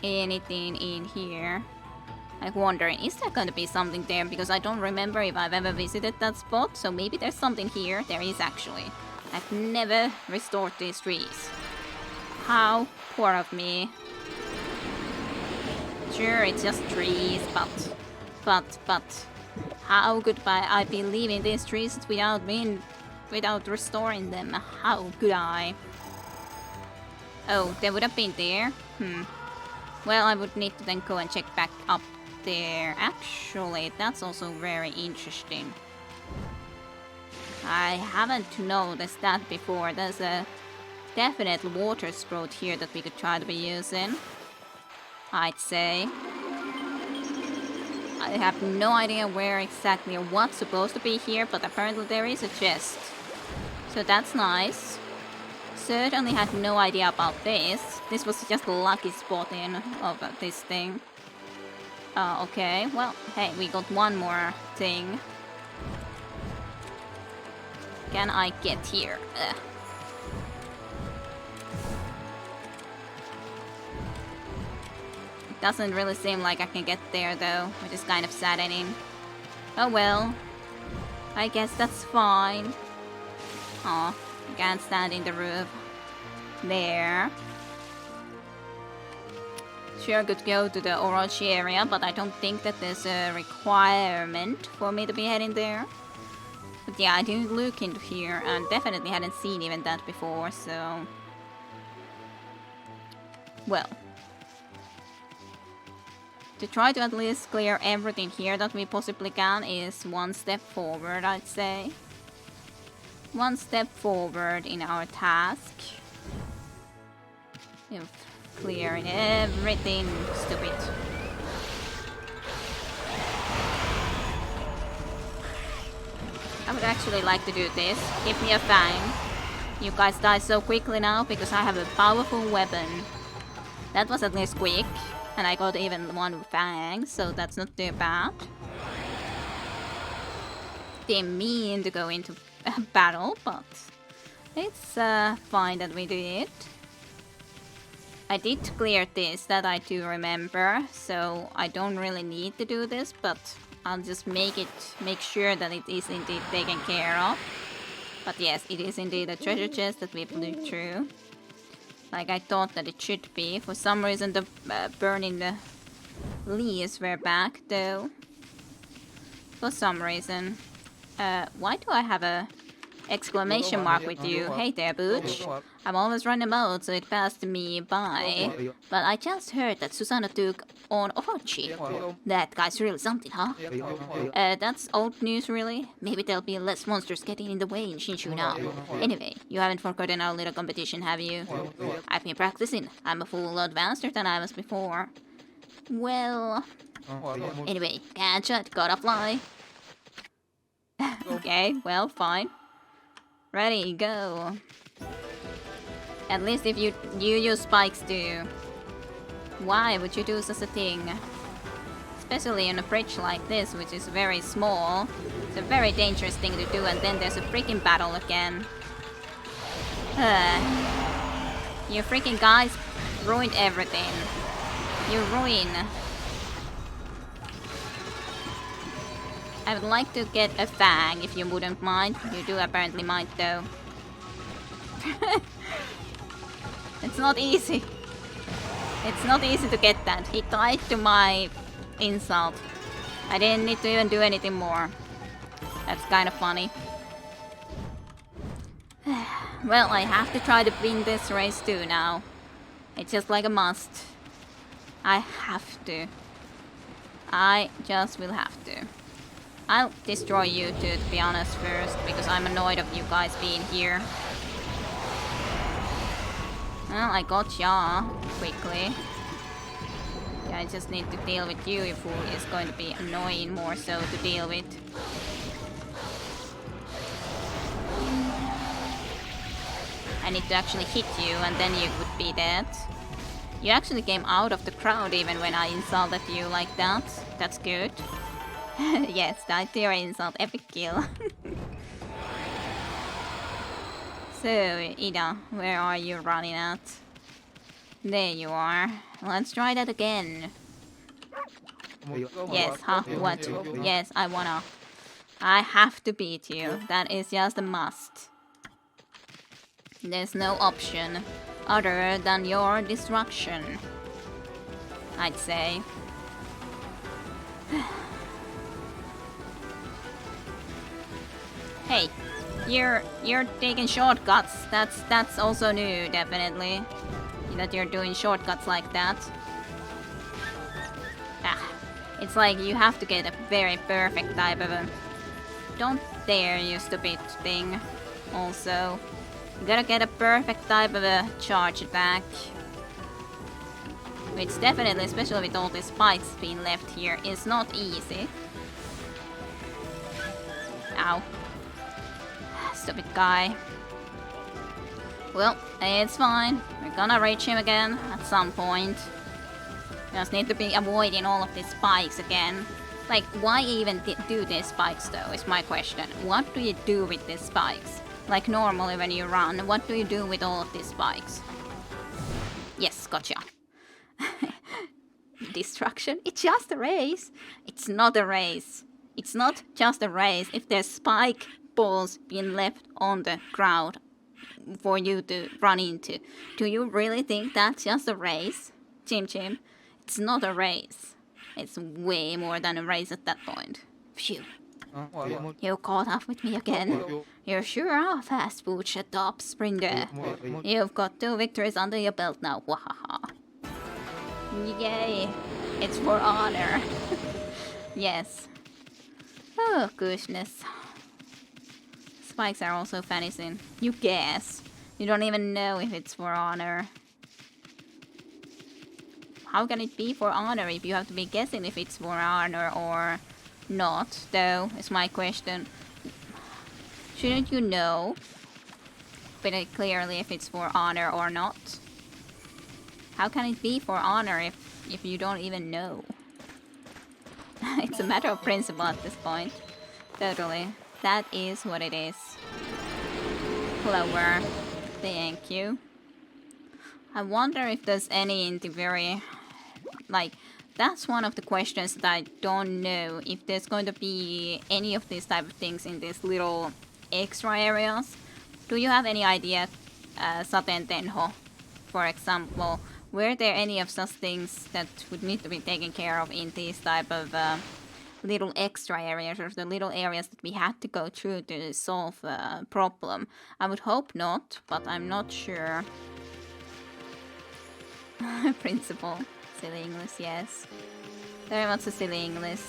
anything in here. Like wondering, is there gonna be something there? Because I don't remember if I've ever visited that spot, so maybe there's something here. There is actually. I've never restored these trees. How poor of me. Sure, it's just trees, but how could I be leaving these trees without restoring them? How could I? Oh, they would have been there? Well, I would need to then go and check back up there. Actually, that's also very interesting. I haven't noticed that before. There's a definite water spout here that we could try to be using, I'd say. I have no idea where exactly or what's supposed to be here, but apparently there is a chest. So that's nice. Certainly had no idea about this. This was just a lucky spotting of this thing. Okay, well, hey, we got one more thing. Can I get here? It doesn't really seem like I can get there though, which is kind of saddening. Oh well. I guess that's fine. Aw, I can't stand in the roof. There. Sure could go to the Orochi area, but I don't think that there's a requirement for me to be heading there. But yeah, I didn't look into here and definitely hadn't seen even that before, so... Well. To try to at least clear everything here that we possibly can is one step forward, I'd say. One step forward in our task. Of clearing everything stupid. I would actually like to do this. Give me a fang. You guys die so quickly now because I have a powerful weapon. That was at least quick. And I got even one fang, so that's not too bad. Didn't mean to go into a battle, but it's fine that we did. I did clear this, that I do remember, so I don't really need to do this, but I'll just make sure that it is indeed taken care of. But yes, it is indeed a treasure chest that we blew through. Like I thought that it should be. For some reason the burning the leaves were back though. For some reason. Why do I have a exclamation mark with you? Hey there, Booch. I'm always running mode, so it passed me by. But I just heard that Susanna took on Ochi. That guy's really something, huh? That's old news, really. Maybe there'll be less monsters getting in the way in Shinshu now. Anyway, you haven't forgotten our little competition, have you? I've been practicing. I'm a full lot faster than I was before. Well... Anyway, can't shut, gotta fly. Okay, well, fine. Ready, go. At least if you use spikes too. Why would you do such a thing? Especially in a bridge like this, which is very small. It's a very dangerous thing to do, and then there's a freaking battle again. You freaking guys ruined everything. You ruin. I would like to get a fang, if you wouldn't mind. You do apparently mind, though. It's not easy. It's not easy to get that. He died to my insult. I didn't need to even do anything more. That's kind of funny. Well, I have to try to win this race too now. It's just like a must. I have to. I just will have to. I'll destroy you two, to be honest, first, because I'm annoyed of you guys being here. Well, I got ya quickly. Yeah, I just need to deal with you, you fool. It's going to be annoying more so to deal with. I need to actually hit you, and then you would be dead. You actually came out of the crowd even when I insulted you like that. That's good. Yes, died to your insult. Epic kill. So, Ida, where are you running at? There you are. Let's try that again. Yes, huh? What? Yes, I wanna. I have to beat you. That is just a must. There's no option other than your destruction, I'd say. Hey, you're taking shortcuts. That's also new, definitely. That you're doing shortcuts like that. It's like you have to get a very perfect type of a... Don't dare, you stupid thing. Also, you gotta get a perfect type of a charge attack. Which definitely, especially with all these spikes being left here, is not easy. Ow. Stupid guy. Well, it's fine. We're gonna reach him again at some point. Just need to be avoiding all of these spikes again. Like, why even do these spikes though, is my question. What do you do with these spikes? Like normally when you run, what do you do with all of these spikes? Yes, gotcha. Destruction? It's just a race. It's not a race. It's not just a race if there's spike balls being left on the ground for you to run into. Do you really think that's just a race? Chim Chim? It's not a race. It's way more than a race at that point. Phew. You caught up with me again. You sure are fast food top sprinter. You've got 2 victories under your belt now. Wahaha. Yay. It's for honor. Yes. Oh, goodness. Spikes are also fantasy. You guess. You don't even know if it's for honor. How can it be for honor if you have to be guessing if it's for honor or not, though, is my question. Shouldn't you know pretty clearly if it's for honor or not? How can it be for honor if you don't even know? It's a matter of principle at this point. Totally. That is what it is. Clover. Thank you. I wonder if there's any in the very... Like, that's one of the questions that I don't know. If there's going to be any of these type of things in these little extra areas. Do you have any idea, Saten Tenho, for example? Were there any of such things that would need to be taken care of in these type of little extra areas, or the little areas that we had to go through to solve a problem? I would hope not, but I'm not sure. Principle. Silly English, yes. Very much a silly English.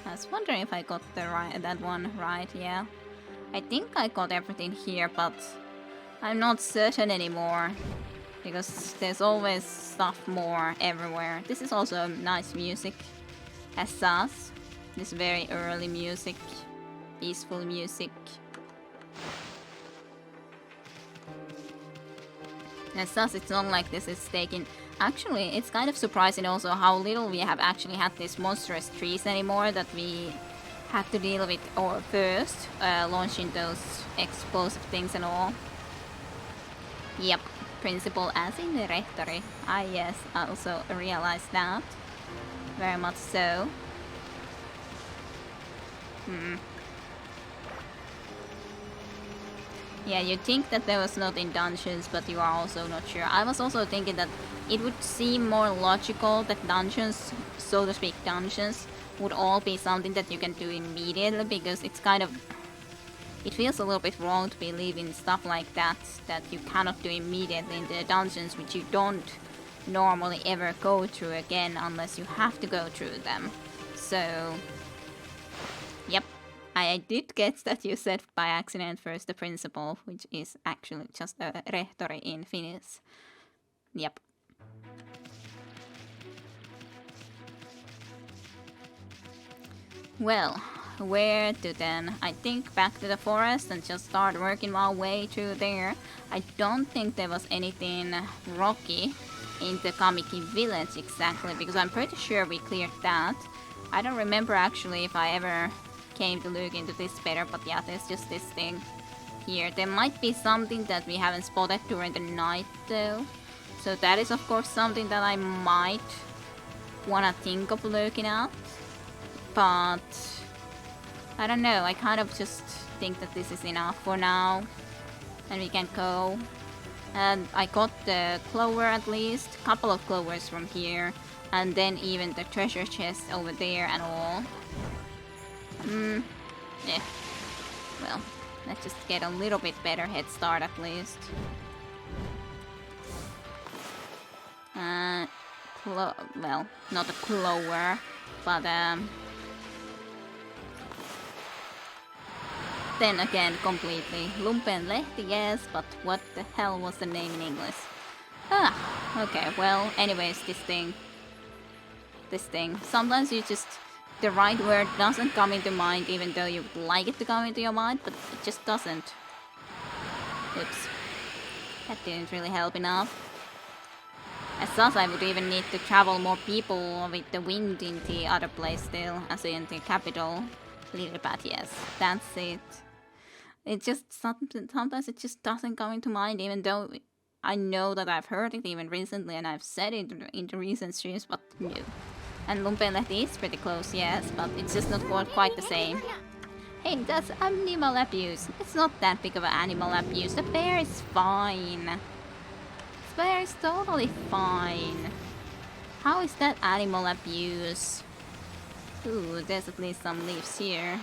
I was wondering if I got that one right, yeah. I think I got everything here, but I'm not certain anymore. Because there's always stuff more everywhere. This is also nice music. As such. This very early music. Peaceful music. As such, it's not like this is taking... Actually, it's kind of surprising also how little we have actually had these monstrous trees anymore that we had to deal with or first, launching those explosive things and all. Yep, principle as in the rehtori. Ah yes, I also realized that. Very much so. Yeah, you'd think that there was not in dungeons, but you are also not sure. I was also thinking that it would seem more logical that dungeons, so to speak dungeons, would all be something that you can do immediately, because it's kind of... It feels a little bit wrong to believe in stuff like that you cannot do immediately in the dungeons, which you don't normally ever go through again unless you have to go through them. So... Yep. I did guess that you said by accident first the principle, which is actually just a rehtori in Finnish. Yep. Well, where to then? I think back to the forest and just start working my way through there. I don't think there was anything rocky in the Kamiki village exactly, because I'm pretty sure we cleared that. I don't remember actually if I ever came to look into this better, but yeah, there's just this thing here. There might be something that we haven't spotted during the night though. So that is of course something that I might wanna think of looking at. But I don't know, I kind of just think that this is enough for now. And we can go. And I got the clover at least, a couple of clovers from here. And then even the treasure chest over there and all. Yeah. Well, let's just get a little bit better head start at least. Well, not a clover, but then again, completely. Lumpenlehti, yes, but what the hell was the name in English? Ah, okay, well, anyways, this thing. Sometimes you just... The right word doesn't come into mind even though you would like it to come into your mind, but it just doesn't. Oops. That didn't really help enough. As such, I would even need to travel more people with the wind in the other place still, as in the capital. Lillipad, yes, that's it. It just, sometimes it just doesn't come into mind, even though I know that I've heard it even recently and I've said it in the recent streams, but no. And Lumpenlehti is pretty close, yes, but it's just not quite the same. Hey, that's animal abuse. It's not that big of an animal abuse. The bear is fine. The bear is totally fine. How is that animal abuse? Ooh, there's at least some leaves here.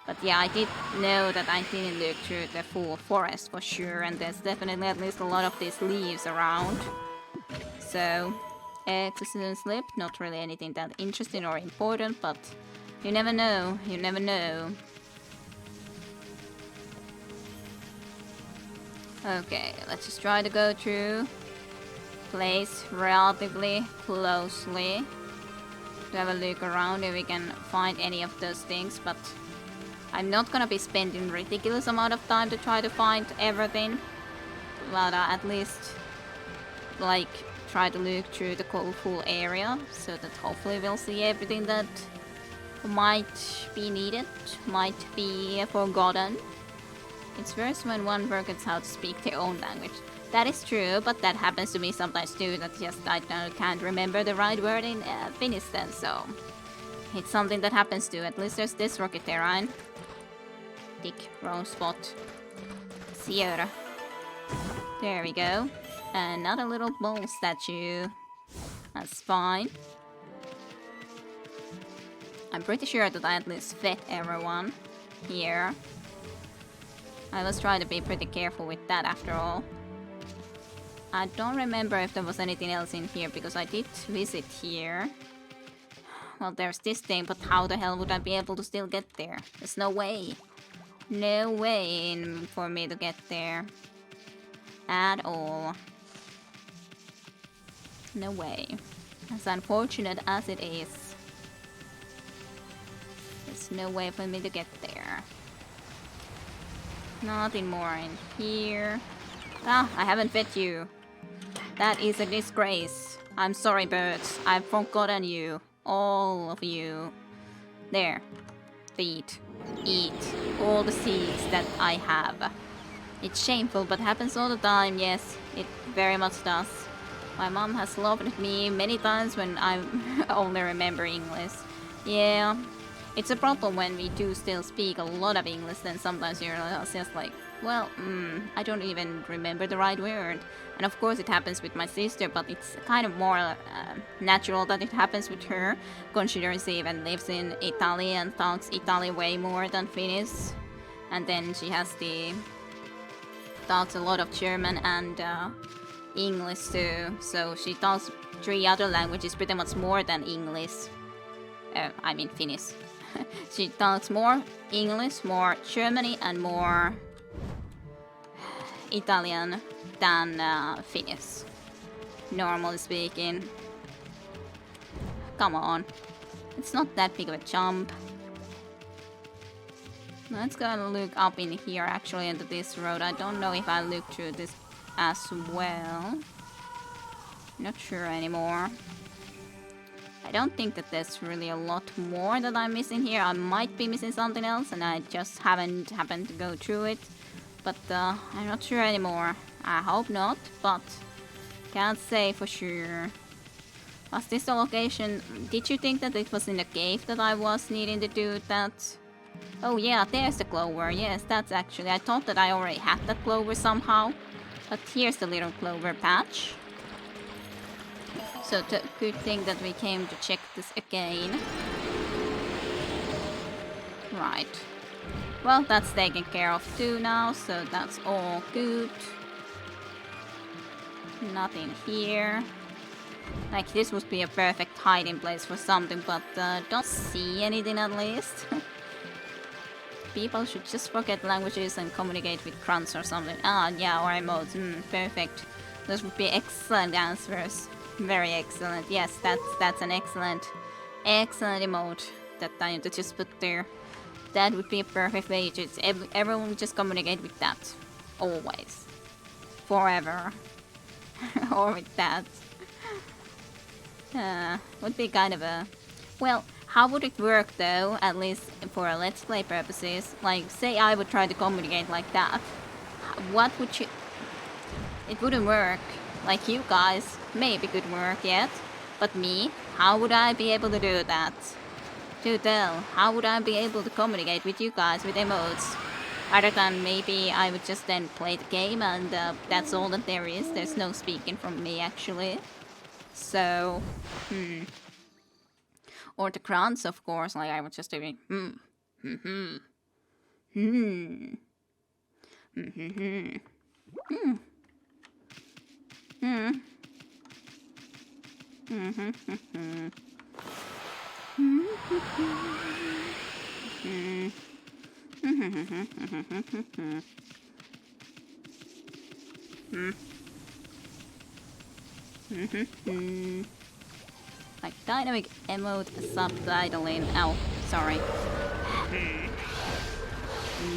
But yeah, I did know that I didn't look through the full forest for sure, and there's definitely at least a lot of these leaves around. So, existence slip, not really anything that interesting or important, but you never know, you never know. Okay, let's just try to go through place relatively closely to have a look around if we can find any of those things, but I'm not gonna be spending ridiculous amount of time to try to find everything, but at least like try to look through the full area so that hopefully we'll see everything that might be needed, might be forgotten. It's worse when one forgets how to speak their own language. That is true, but that happens to me sometimes too, that just I can't remember the right word in Finnish then, so it's something that happens too. At least there's this rocket terrain. Tick, wrong spot. Sierra. There we go. Another little bull statue. That's fine. I'm pretty sure that I at least fed everyone here. I was trying to be pretty careful with that after all. I don't remember if there was anything else in here because I did visit here. Well, there's this thing, but how the hell would I be able to still get there? There's no way. No way for me to get there. At all. No way. As unfortunate as it is. There's no way for me to get there. Nothing more in here. Ah, I haven't fed you. That is a disgrace. I'm sorry, birds. I've forgotten you. All of you. There. Feed. Eat. All the seeds that I have. It's shameful, but happens all the time. Yes, it very much does. My mom has laughed at me many times when I only remember English. Yeah. It's a problem when we do still speak a lot of English, then sometimes you're just like, well, I don't even remember the right word. And of course it happens with my sister, but it's kind of more natural that it happens with her, considering she even lives in Italy and talks Italian way more than Finnish. And then she talks a lot of German and English too, so she talks 3 other languages pretty much more than English. I mean Finnish. She talks more English, more Germany, and more Italian than Finnish. Normally speaking. Come on. It's not that big of a jump. Let's go and look up in here actually into this road. I don't know if I looked through this as well. Not sure anymore. I don't think that there's really a lot more that I'm missing here. I might be missing something else and I just haven't happened to go through it. But I'm not sure anymore. I hope not, but can't say for sure. Was this the location? Did you think that it was in the cave that I was needing to do that? Oh yeah, there's the clover. Yes, that's actually... I thought that I already had that clover somehow. But here's the little clover patch. So good thing that we came to check this again. Right. Well, that's taken care of too now, so that's all good. Nothing here. Like, this would be a perfect hiding place for something, but don't see anything at least. People should just forget languages and communicate with grunts or something. Ah, yeah, or emotes. Perfect. Those would be excellent answers. Very excellent. Yes, that's an excellent emote that I need to just put there. That would be a perfect way to everyone would just communicate with that. Always. Forever. Or with that. Would be kind of a... Well, how would it work though, at least for Let's Play purposes? Like, say I would try to communicate like that. What would you... It wouldn't work. Like you guys, maybe could work yet. But me, how would I be able to do that? Do tell, how would I be able to communicate with you guys with emotes? Other than maybe I would just then play the game and that's all that there is. There's no speaking from me actually. So, Or the grunts, of course, like I would just be, Hmm. Hmm. Hmm. Hmm. Like dynamic emote subtitling. Ow, sorry.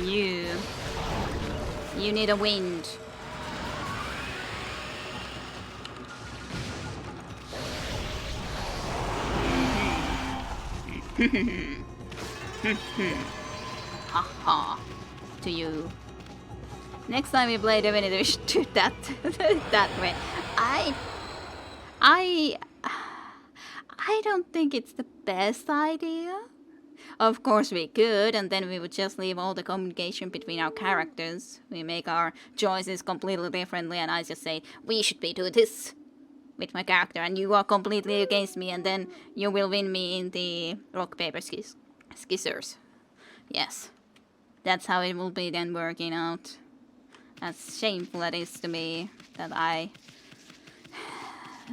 You. You need a wind. Haha. To you. Next time we play Divinity, we should do that that way. I I don't think it's the best idea. Of course we could, and then we would just leave all the communication between our characters. We make our choices completely differently, and I just say, we should be doing this with my character, and you are completely against me, and then you will win me in the rock, paper, scissors. Yes. That's how it will be then working out. As shameful it is to me that I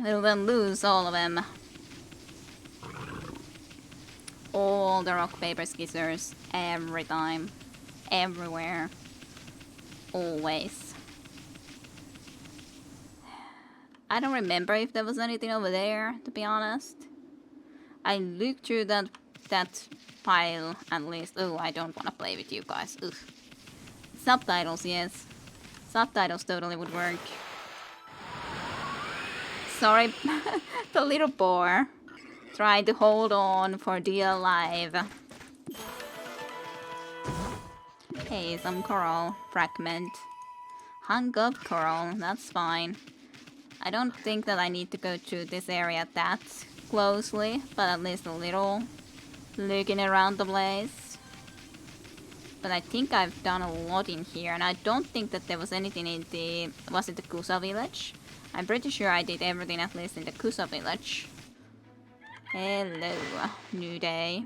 will then lose all of them. All the rock, paper, scissors, every time, everywhere, always. I don't remember if there was anything over there, to be honest. I looked through that pile at least. Oh, I don't want to play with you guys. Ugh. Subtitles, yes. Subtitles totally would work. Sorry, the little boar. Trying to hold on for dear life. Hey, some coral fragment. Hung up coral, that's fine. I don't think that I need to go to this area that closely, but at least a little looking around the place. But I think I've done a lot in here, and I don't think that there was anything in the... Was it the Kusa village? I'm pretty sure I did everything at least in the Kusa village. Hello, new day.